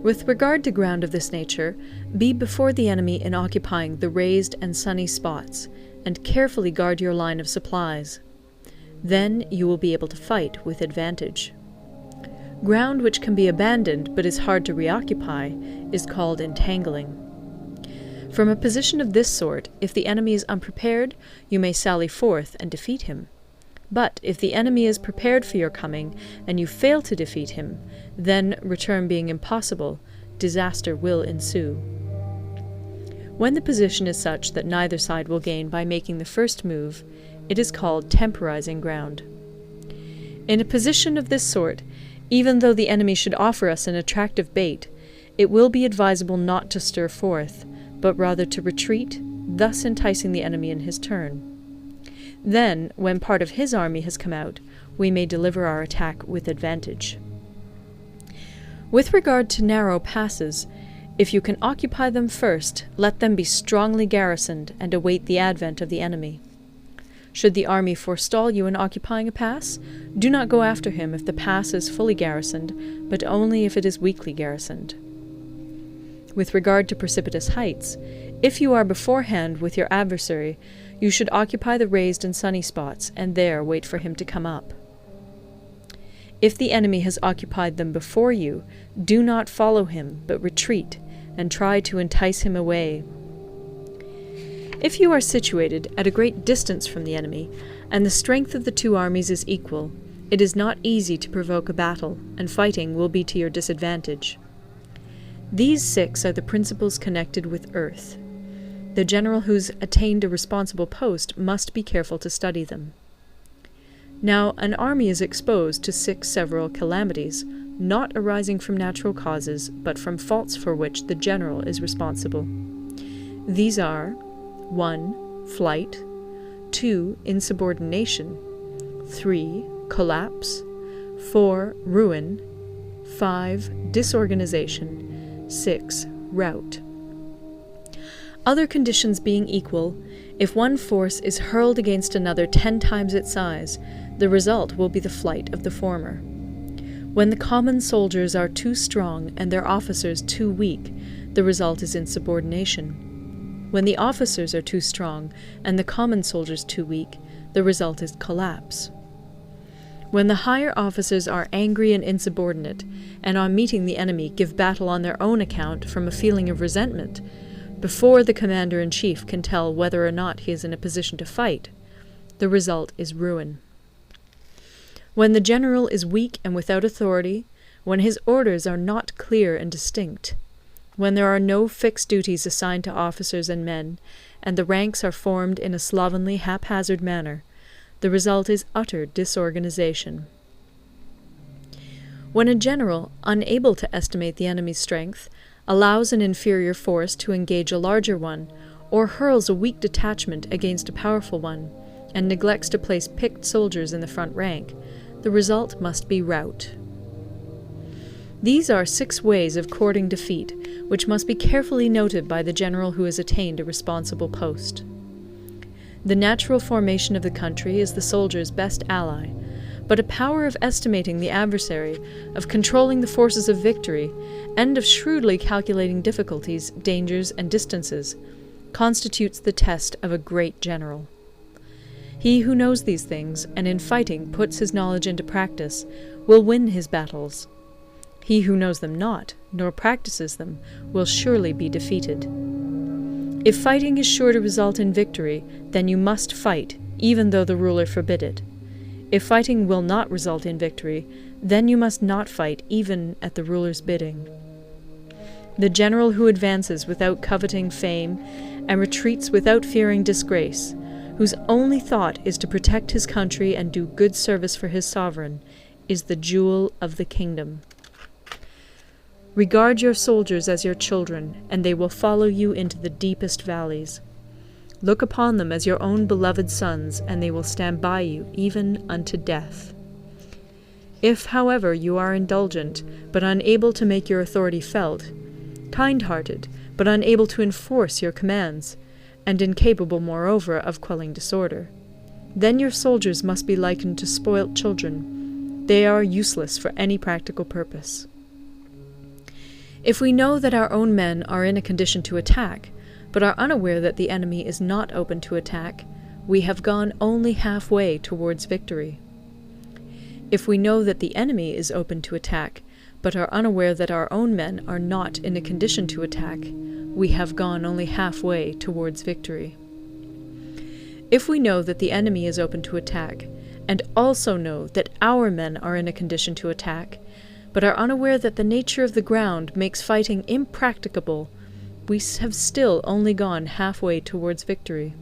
Speaker 1: With regard to ground of this nature, be before the enemy in occupying the raised and sunny spots, and carefully guard your line of supplies. Then you will be able to fight with advantage. Ground which can be abandoned but is hard to reoccupy is called entangling. From a position of this sort, if the enemy is unprepared, you may sally forth and defeat him. But if the enemy is prepared for your coming, and you fail to defeat him, then, return being impossible, disaster will ensue. When the position is such that neither side will gain by making the first move, it is called temporizing ground. In a position of this sort, even though the enemy should offer us an attractive bait, it will be advisable not to stir forth, but rather to retreat, thus enticing the enemy in his turn. Then, when part of his army has come out, we may deliver our attack with advantage. With regard to narrow passes, if you can occupy them first, let them be strongly garrisoned and await the advent of the enemy. Should the army forestall you in occupying a pass, do not go after him if the pass is fully garrisoned, but only if it is weakly garrisoned. With regard to precipitous heights, if you are beforehand with your adversary, you should occupy the raised and sunny spots, and there wait for him to come up. If the enemy has occupied them before you, do not follow him, but retreat, and try to entice him away. If you are situated at a great distance from the enemy, and the strength of the two armies is equal, it is not easy to provoke a battle, and fighting will be to your disadvantage. These 6 are the principles connected with earth. The general who's attained a responsible post must be careful to study them. Now, an army is exposed to 6 several calamities, not arising from natural causes, but from faults for which the general is responsible. These are 1. Flight, 2. Insubordination, 3. Collapse, 4. Ruin, 5. Disorganization, 6. Rout. Other conditions being equal, if one force is hurled against another 10 times its size, the result will be the flight of the former. When the common soldiers are too strong and their officers too weak, the result is insubordination. When the officers are too strong and the common soldiers too weak, the result is collapse. When the higher officers are angry and insubordinate, and on meeting the enemy give battle on their own account from a feeling of resentment, before the commander-in-chief can tell whether or not he is in a position to fight, the result is ruin. When the general is weak and without authority, when his orders are not clear and distinct, when there are no fixed duties assigned to officers and men, and the ranks are formed in a slovenly, haphazard manner, the result is utter disorganization. When a general, unable to estimate the enemy's strength, allows an inferior force to engage a larger one, or hurls a weak detachment against a powerful one, and neglects to place picked soldiers in the front rank, the result must be rout. These are 6 ways of courting defeat, which must be carefully noted by the general who has attained a responsible post. The natural formation of the country is the soldier's best ally, but a power of estimating the adversary, of controlling the forces of victory, and of shrewdly calculating difficulties, dangers, and distances, constitutes the test of a great general. He who knows these things, and in fighting puts his knowledge into practice, will win his battles. He who knows them not, nor practices them, will surely be defeated. If fighting is sure to result in victory, then you must fight, even though the ruler forbid it. If fighting will not result in victory, then you must not fight even at the ruler's bidding. The general who advances without coveting fame, and retreats without fearing disgrace, whose only thought is to protect his country and do good service for his sovereign, is the jewel of the kingdom. Regard your soldiers as your children, and they will follow you into the deepest valleys. Look upon them as your own beloved sons, and they will stand by you even unto death. If, however, you are indulgent, but unable to make your authority felt, kind-hearted, but unable to enforce your commands, and incapable, moreover, of quelling disorder, then your soldiers must be likened to spoilt children. They are useless for any practical purpose. If we know that our own men are in a condition to attack, but are unaware that the enemy is not open to attack, we have gone only halfway towards victory. If we know that the enemy is open to attack, but are unaware that our own men are not in a condition to attack, we have gone only halfway towards victory. If we know that the enemy is open to attack, and also know that our men are in a condition to attack, but are unaware that the nature of the ground makes fighting impracticable, we have still only gone halfway towards victory.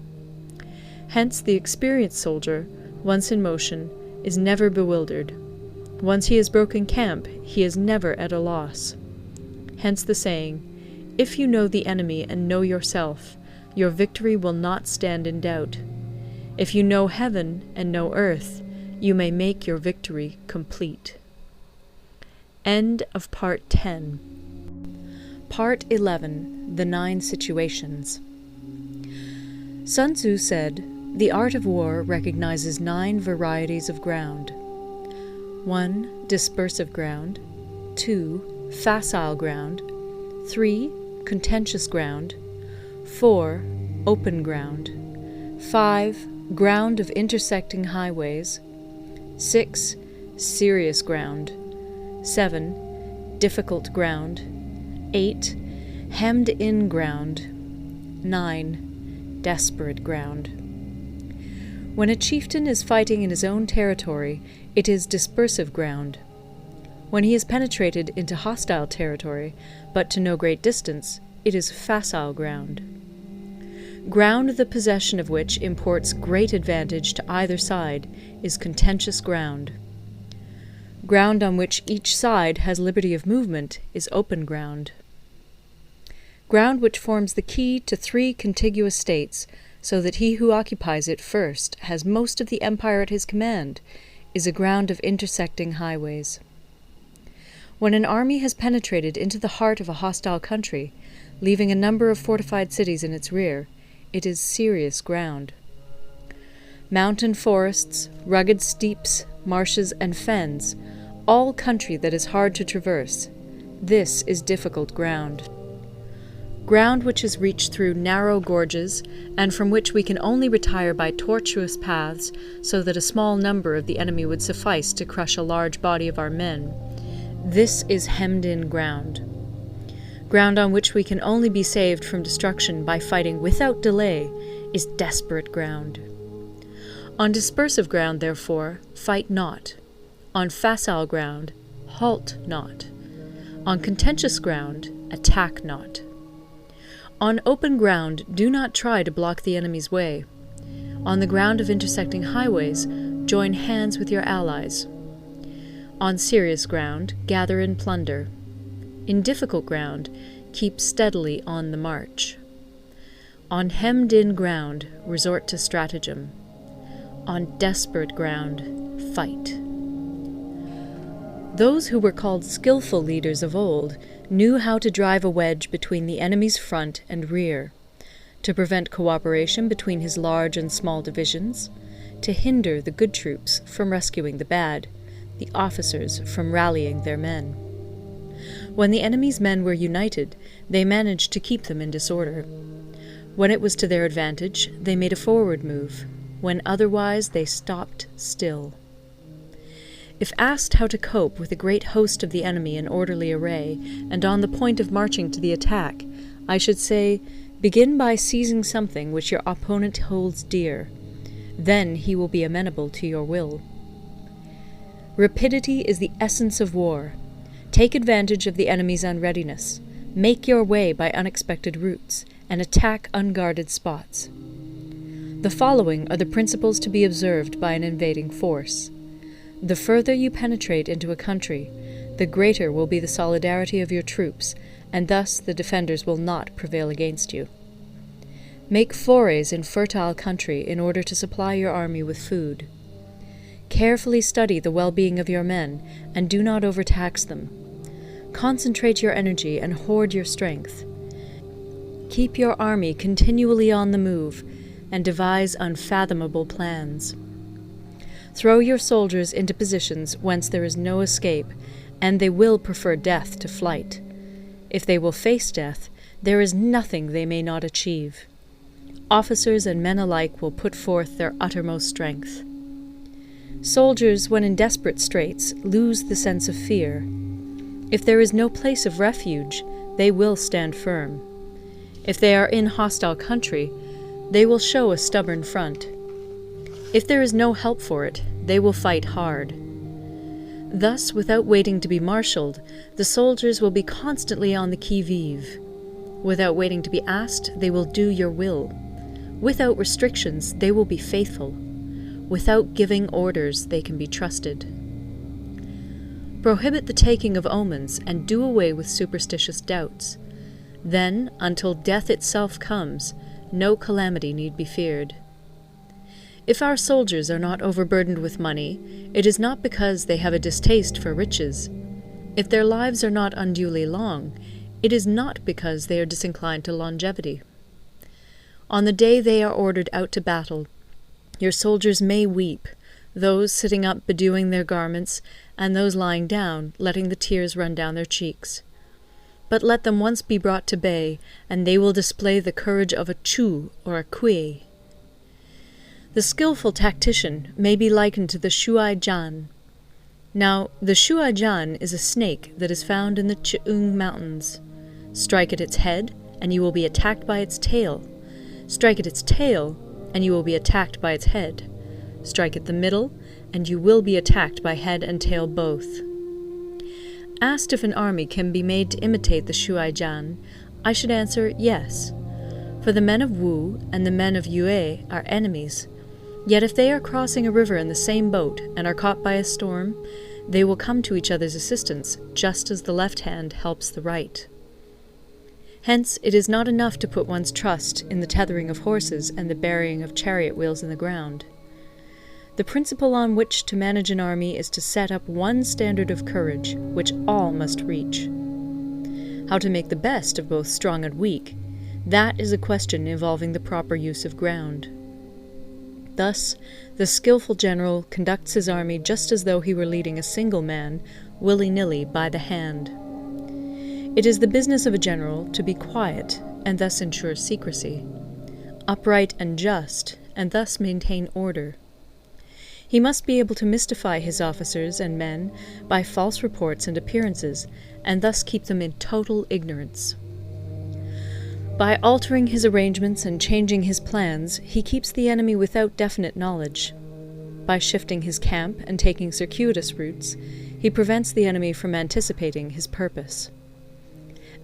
Speaker 1: Hence the experienced soldier, once in motion, is never bewildered. Once he has broken camp, he is never at a loss. Hence the saying, "If you know the enemy and know yourself, your victory will not stand in doubt. If you know heaven and know earth, you may make your victory complete." End of Part 10. Part 11. The 9 Situations. Sun Tzu said, "The art of war recognizes 9 varieties of ground. 1. Dispersive ground. 2. Facile ground. 3. Contentious ground. 4. Open ground. 5. Ground of intersecting highways. 6. Serious ground. 7. Difficult ground. 8. Hemmed-in ground. 9. Desperate ground. When a chieftain is fighting in his own territory, it is dispersive ground. When he has penetrated into hostile territory, but to no great distance, it is facile ground. Ground the possession of which imports great advantage to either side is contentious ground. Ground on which each side has liberty of movement is open ground. Ground which forms the key to 3 contiguous states, so that he who occupies it first has most of the empire at his command, is a ground of intersecting highways. When an army has penetrated into the heart of a hostile country, leaving a number of fortified cities in its rear, it is serious ground. Mountain forests, rugged steeps, marshes, and fens, all country that is hard to traverse, this is difficult ground. Ground which is reached through narrow gorges, and from which we can only retire by tortuous paths, so that a small number of the enemy would suffice to crush a large body of our men, this is hemmed-in ground. Ground on which we can only be saved from destruction by fighting without delay is desperate ground. On dispersive ground, therefore, fight not. On facile ground, halt not. On contentious ground, attack not. On open ground, do not try to block the enemy's way. On the ground of intersecting highways, join hands with your allies. On serious ground, gather in plunder. In difficult ground, keep steadily on the march. On hemmed-in ground, resort to stratagem. On desperate ground, fight. Those who were called skillful leaders of old knew how to drive a wedge between the enemy's front and rear, to prevent cooperation between his large and small divisions, to hinder the good troops from rescuing the bad, the officers from rallying their men. When the enemy's men were united, they managed to keep them in disorder. When it was to their advantage, they made a forward move. When otherwise, they stopped still. If asked how to cope with a great host of the enemy in orderly array, and on the point of marching to the attack, I should say, begin by seizing something which your opponent holds dear. Then he will be amenable to your will. Rapidity is the essence of war. Take advantage of the enemy's unreadiness. Make your way by unexpected routes, and attack unguarded spots. The following are the principles to be observed by an invading force. The further you penetrate into a country, the greater will be the solidarity of your troops, and thus the defenders will not prevail against you. Make forays in fertile country in order to supply your army with food. Carefully study the well-being of your men, and do not overtax them. Concentrate your energy and hoard your strength. Keep your army continually on the move, and devise unfathomable plans. Throw your soldiers into positions whence there is no escape, and they will prefer death to flight. If they will face death, there is nothing they may not achieve. Officers and men alike will put forth their uttermost strength. Soldiers, when in desperate straits, lose the sense of fear. If there is no place of refuge, they will stand firm. If they are in hostile country, they will show a stubborn front. If there is no help for it, they will fight hard. Thus, without waiting to be marshalled, the soldiers will be constantly on the qui-vive. Without waiting to be asked, they will do your will. Without restrictions, they will be faithful. Without giving orders, they can be trusted. Prohibit the taking of omens, and do away with superstitious doubts. Then, until death itself comes, no calamity need be feared. If our soldiers are not overburdened with money, it is not because they have a distaste for riches. If their lives are not unduly long, it is not because they are disinclined to longevity. On the day they are ordered out to battle, your soldiers may weep, those sitting up bedewing their garments, and those lying down, letting the tears run down their cheeks. But let them once be brought to bay, and they will display the courage of a Chu or a Kui. The skillful tactician may be likened to the Shuai-jan. Now, the Shuai-jan is a snake that is found in the Ch'ung Mountains. Strike at its head, and you will be attacked by its tail. Strike at its tail, and you will be attacked by its head. Strike at the middle, and you will be attacked by head and tail both. Asked if an army can be made to imitate the Shuai-jan, I should answer yes. For the men of Wu and the men of Yue are enemies. Yet if they are crossing a river in the same boat and are caught by a storm, they will come to each other's assistance, just as the left hand helps the right. Hence, it is not enough to put one's trust in the tethering of horses and the burying of chariot wheels in the ground. The principle on which to manage an army is to set up one standard of courage, which all must reach. How to make the best of both strong and weak, that is a question involving the proper use of ground. Thus, the skillful general conducts his army just as though he were leading a single man, willy-nilly by the hand. It is the business of a general to be quiet, and thus ensure secrecy, upright and just, and thus maintain order. He must be able to mystify his officers and men by false reports and appearances, and thus keep them in total ignorance. By altering his arrangements and changing his plans, he keeps the enemy without definite knowledge. By shifting his camp and taking circuitous routes, He prevents the enemy from anticipating his purpose.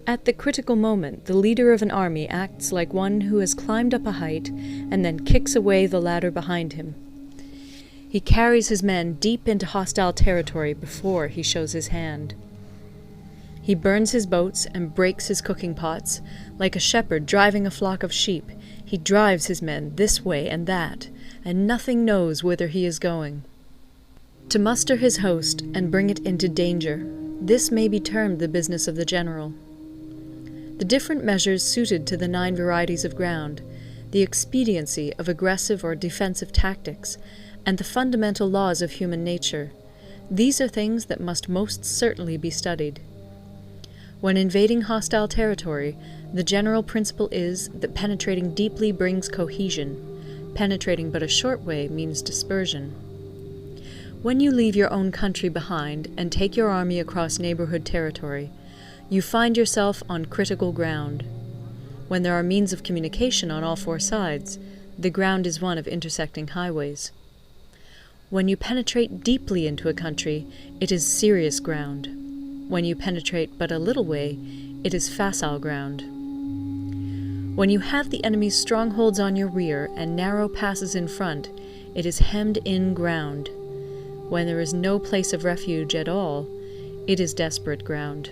Speaker 1: At the critical moment, the leader of an army acts like one who has climbed up a height and then kicks away the ladder behind him. He carries his men deep into hostile territory before he shows his hand. He burns his boats and breaks his cooking pots. Like a shepherd driving a flock of sheep, he drives his men this way and that, and nothing knows whither he is going. To muster his host and bring it into danger, this may be termed the business of the general. The different measures suited to the 9 varieties of ground, the expediency of aggressive or defensive tactics, and the fundamental laws of human nature, these are things that must most certainly be studied. When invading hostile territory, the general principle is that penetrating deeply brings cohesion. Penetrating but a short way means dispersion. When you leave your own country behind and take your army across neighborhood territory, you find yourself on critical ground. When there are means of communication on all 4 sides, the ground is one of intersecting highways. When you penetrate deeply into a country, it is serious ground. When you penetrate but a little way, it is facile ground. When you have the enemy's strongholds on your rear and narrow passes in front, it is hemmed-in ground. When there is no place of refuge at all, it is desperate ground.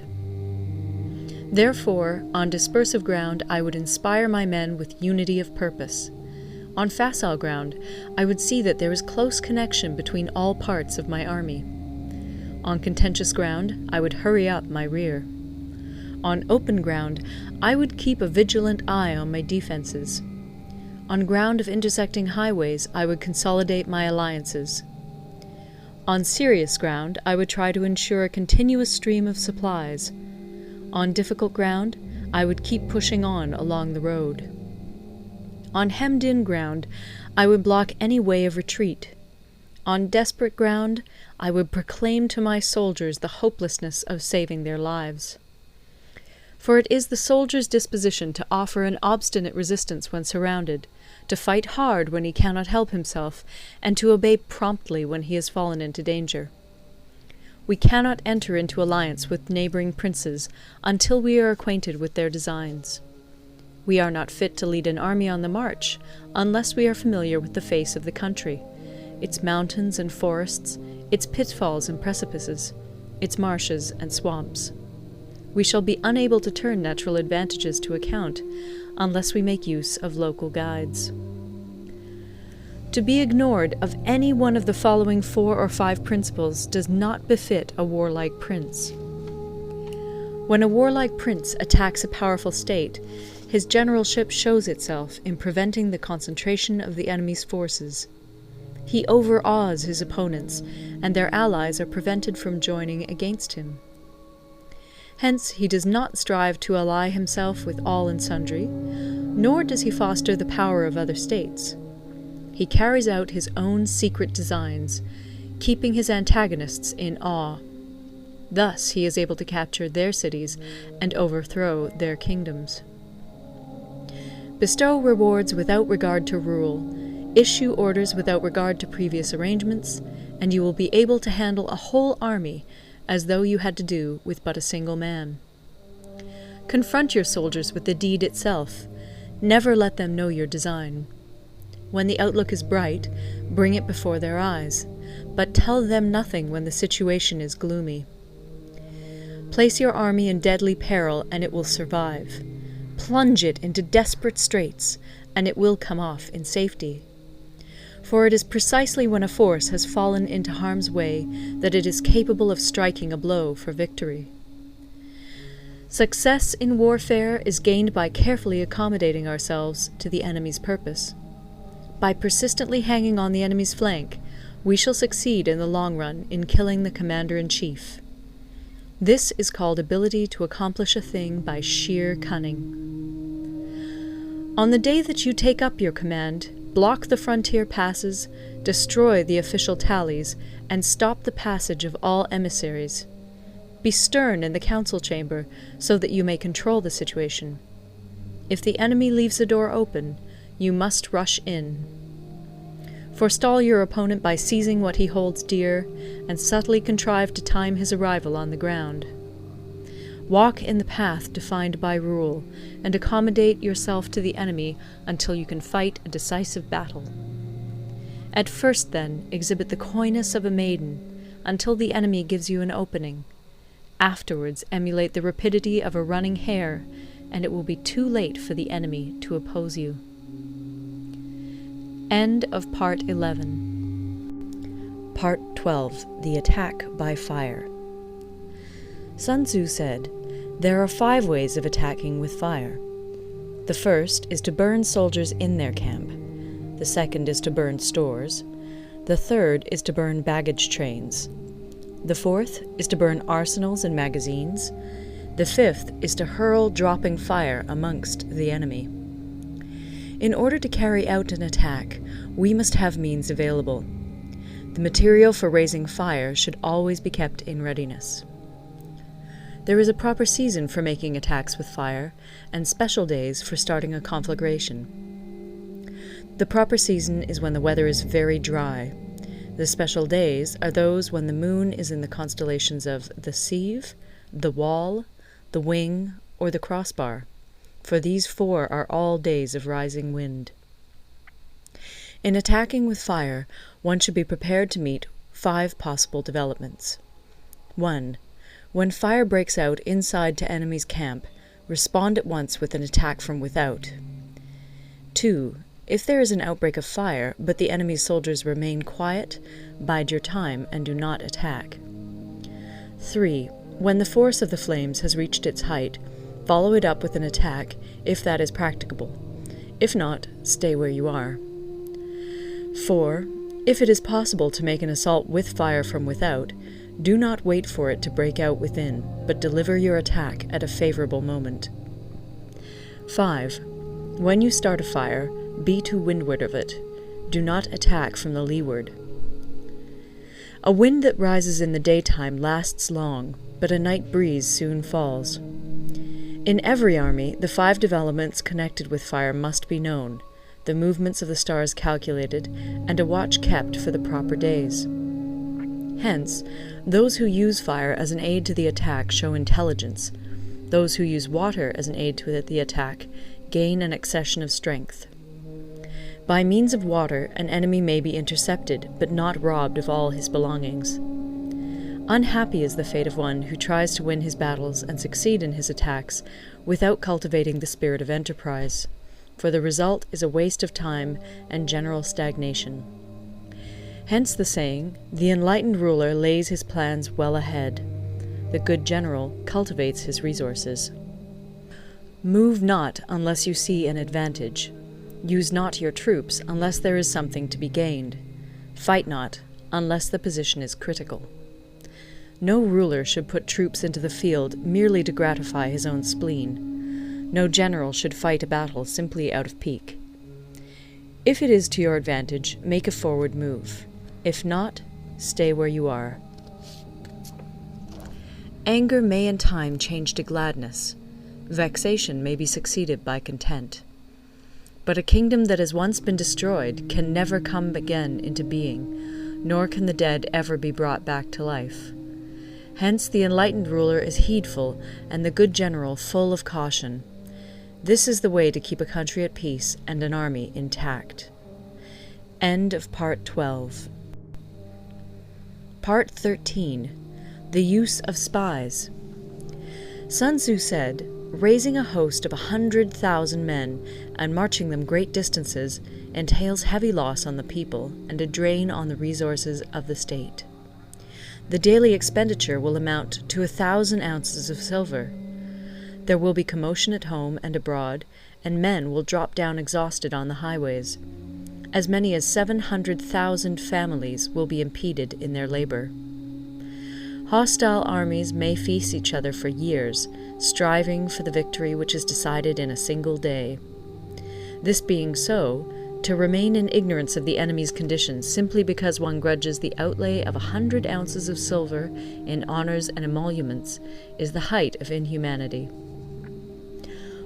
Speaker 1: Therefore, on dispersive ground, I would inspire my men with unity of purpose. On facile ground, I would see that there is close connection between all parts of my army. On contentious ground, I would hurry up my rear. On open ground, I would keep a vigilant eye on my defenses. On ground of intersecting highways, I would consolidate my alliances. On serious ground, I would try to ensure a continuous stream of supplies. On difficult ground, I would keep pushing on along the road. On hemmed-in ground, I would block any way of retreat. On desperate ground, I would proclaim to my soldiers the hopelessness of saving their lives. For it is the soldier's disposition to offer an obstinate resistance when surrounded, to fight hard when he cannot help himself, and to obey promptly when he has fallen into danger. We cannot enter into alliance with neighbouring princes until we are acquainted with their designs. We are not fit to lead an army on the march unless we are familiar with the face of the country, its mountains and forests, its pitfalls and precipices, its marshes and swamps. We shall be unable to turn natural advantages to account unless we make use of local guides. To be ignored of any one of the following 4 or 5 principles does not befit a warlike prince. When a warlike prince attacks a powerful state, his generalship shows itself in preventing the concentration of the enemy's forces. He overawes his opponents, and their allies are prevented from joining against him. Hence he does not strive to ally himself with all and sundry, nor does he foster the power of other states. He carries out his own secret designs, keeping his antagonists in awe. Thus he is able to capture their cities and overthrow their kingdoms. Bestow rewards without regard to rule, issue orders without regard to previous arrangements, and you will be able to handle a whole army as though you had to do with but a single man. Confront your soldiers with the deed itself. Never let them know your design. When the outlook is bright, bring it before their eyes, but tell them nothing when the situation is gloomy. Place your army in deadly peril, and it will survive. Plunge it into desperate straits, and it will come off in safety. For it is precisely when a force has fallen into harm's way that it is capable of striking a blow for victory. Success in warfare is gained by carefully accommodating ourselves to the enemy's purpose. By persistently hanging on the enemy's flank, we shall succeed in the long run in killing the commander-in-chief. This is called ability to accomplish a thing by sheer cunning. On the day that you take up your command, block the frontier passes, destroy the official tallies, and stop the passage of all emissaries. Be stern in the council chamber so that you may control the situation. If the enemy leaves the door open, you must rush in. Forestall your opponent by seizing what he holds dear, and subtly contrive to time his arrival on the ground. Walk in the path defined by rule, and accommodate yourself to the enemy until you can fight a decisive battle. At first, then, exhibit the coyness of a maiden, until the enemy gives you an opening. Afterwards, emulate the rapidity of a running hare, and it will be too late for the enemy to oppose you. End of Part 11. Part 12. The Attack by Fire. Sun Tzu said, "There are 5 ways of attacking with fire. The first is to burn soldiers in their camp. The second is to burn stores. The third is to burn baggage trains. The fourth is to burn arsenals and magazines. The fifth is to hurl dropping fire amongst the enemy." In order to carry out an attack, we must have means available. The material for raising fire should always be kept in readiness. There is a proper season for making attacks with fire, and special days for starting a conflagration. The proper season is when the weather is very dry. The special days are those when the moon is in the constellations of the Sieve, the Wall, the Wing, or the Crossbar, for these 4 are all days of rising wind. In attacking with fire, one should be prepared to meet 5 possible developments. 1. When fire breaks out inside to enemy's camp, respond at once with an attack from without. 2. If there is an outbreak of fire, but the enemy's soldiers remain quiet, bide your time and do not attack. 3. When the force of the flames has reached its height, follow it up with an attack, if that is practicable. If not, stay where you are. 4. If it is possible to make an assault with fire from without, do not wait for it to break out within, but deliver your attack at a favorable moment. 5. When you start a fire, be to windward of it. Do not attack from the leeward. A wind that rises in the daytime lasts long, but a night breeze soon falls. In every army, the 5 developments connected with fire must be known, the movements of the stars calculated, and a watch kept for the proper days. Hence, those who use fire as an aid to the attack show intelligence. Those who use water as an aid to the attack gain an accession of strength. By means of water, an enemy may be intercepted, but not robbed of all his belongings. Unhappy is the fate of one who tries to win his battles and succeed in his attacks without cultivating the spirit of enterprise, for the result is a waste of time and general stagnation. Hence the saying, "The enlightened ruler lays his plans well ahead. The good general cultivates his resources." Move not unless you see an advantage. Use not your troops unless there is something to be gained. Fight not unless the position is critical. No ruler should put troops into the field merely to gratify his own spleen. No general should fight a battle simply out of pique. If it is to your advantage, make a forward move. If not, stay where you are. Anger may in time change to gladness. Vexation may be succeeded by content. But a kingdom that has once been destroyed can never come again into being, nor can the dead ever be brought back to life. Hence the enlightened ruler is heedful, and the good general full of caution. This is the way to keep a country at peace and an army intact. End of Part 12. Part 13. The Use of Spies. Sun Tzu said, "Raising a host of 100,000 men and marching them great distances entails heavy loss on the people and a drain on the resources of the state. The daily expenditure will amount to 1,000 ounces of silver. There will be commotion at home and abroad, and men will drop down exhausted on the highways. As many as 700,000 families will be impeded in their labor. Hostile armies may feast each other for years, striving for the victory which is decided in a single day. This being so, to remain in ignorance of the enemy's conditions simply because one grudges the outlay of 100 ounces of silver in honors and emoluments is the height of inhumanity.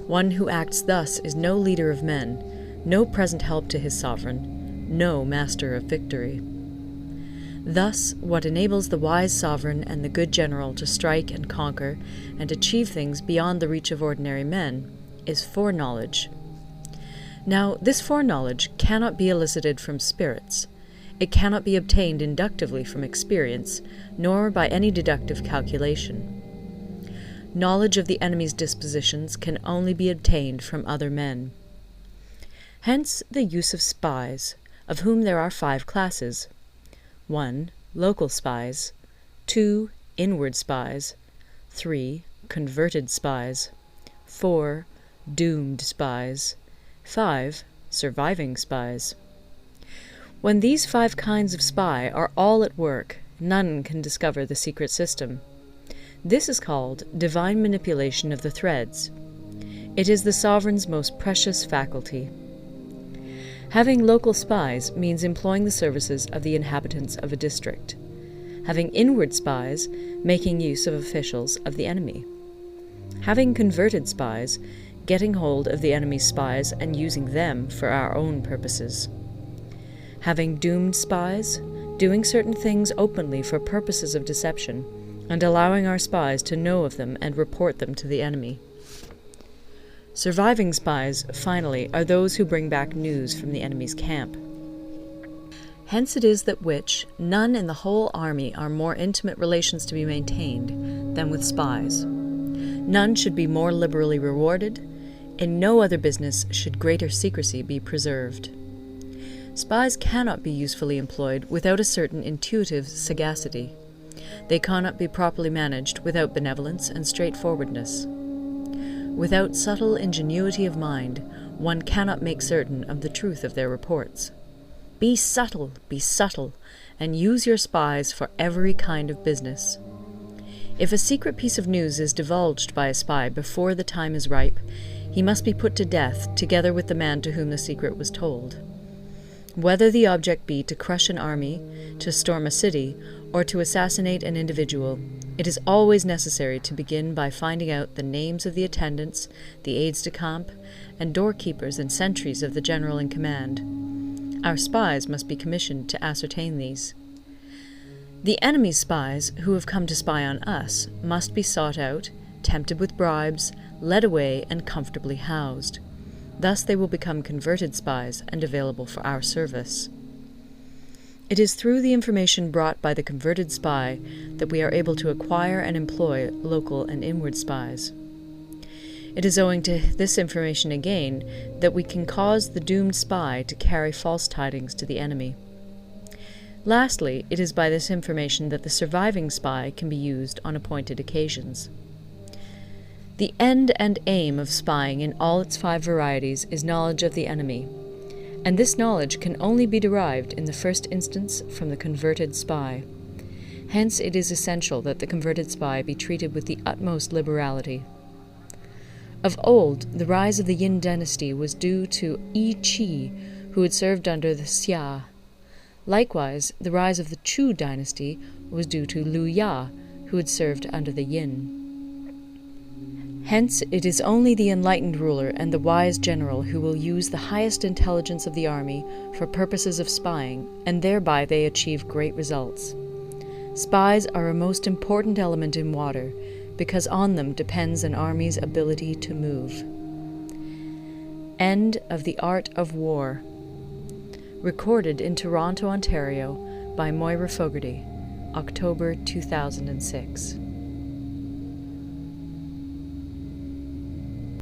Speaker 1: One who acts thus is no leader of men, no present help to his sovereign, no master of victory. Thus, what enables the wise sovereign and the good general to strike and conquer and achieve things beyond the reach of ordinary men is foreknowledge. Now, this foreknowledge cannot be elicited from spirits. It cannot be obtained inductively from experience, nor by any deductive calculation. Knowledge of the enemy's dispositions can only be obtained from other men. Hence the use of spies, of whom there are 5 classes. 1. Local spies. 2. Inward spies. 3. Converted spies. 4. Doomed spies. 5. Surviving spies. When these 5 kinds of spy are all at work, none can discover the secret system. This is called divine manipulation of the threads. It is the sovereign's most precious faculty. Having local spies means employing the services of the inhabitants of a district. Having inward spies, making use of officials of the enemy. Having converted spies, getting hold of the enemy's spies and using them for our own purposes. Having doomed spies, doing certain things openly for purposes of deception, and allowing our spies to know of them and report them to the enemy. Surviving spies, finally, are those who bring back news from the enemy's camp. Hence it is that none in the whole army are more intimate relations to be maintained than with spies. None should be more liberally rewarded. In no other business should greater secrecy be preserved. Spies cannot be usefully employed without a certain intuitive sagacity. They cannot be properly managed without benevolence and straightforwardness. Without subtle ingenuity of mind, one cannot make certain of the truth of their reports. Be subtle, and use your spies for every kind of business. If a secret piece of news is divulged by a spy before the time is ripe, he must be put to death together with the man to whom the secret was told. Whether the object be to crush an army, to storm a city, or to assassinate an individual, it is always necessary to begin by finding out the names of the attendants, the aides-de-camp, and doorkeepers and sentries of the general in command. Our spies must be commissioned to ascertain these. The enemy's spies, who have come to spy on us, must be sought out, tempted with bribes, led away, and comfortably housed. Thus they will become converted spies and available for our service. It is through the information brought by the converted spy that we are able to acquire and employ local and inward spies. It is owing to this information again that we can cause the doomed spy to carry false tidings to the enemy. Lastly, it is by this information that the surviving spy can be used on appointed occasions. The end and aim of spying in all its 5 varieties is knowledge of the enemy, and this knowledge can only be derived in the first instance from the converted spy. Hence it is essential that the converted spy be treated with the utmost liberality. Of old, the rise of the Yin dynasty was due to Yi Qi, who had served under the Xia. Likewise, the rise of the Chu dynasty was due to Liu Ya, who had served under the Yin. Hence, it is only the enlightened ruler and the wise general who will use the highest intelligence of the army for purposes of spying, and thereby they achieve great results. Spies are a most important element in water, because on them depends an army's ability to move. End of The Art of War. Recorded in Toronto, Ontario, by Moira Fogarty, October 2006.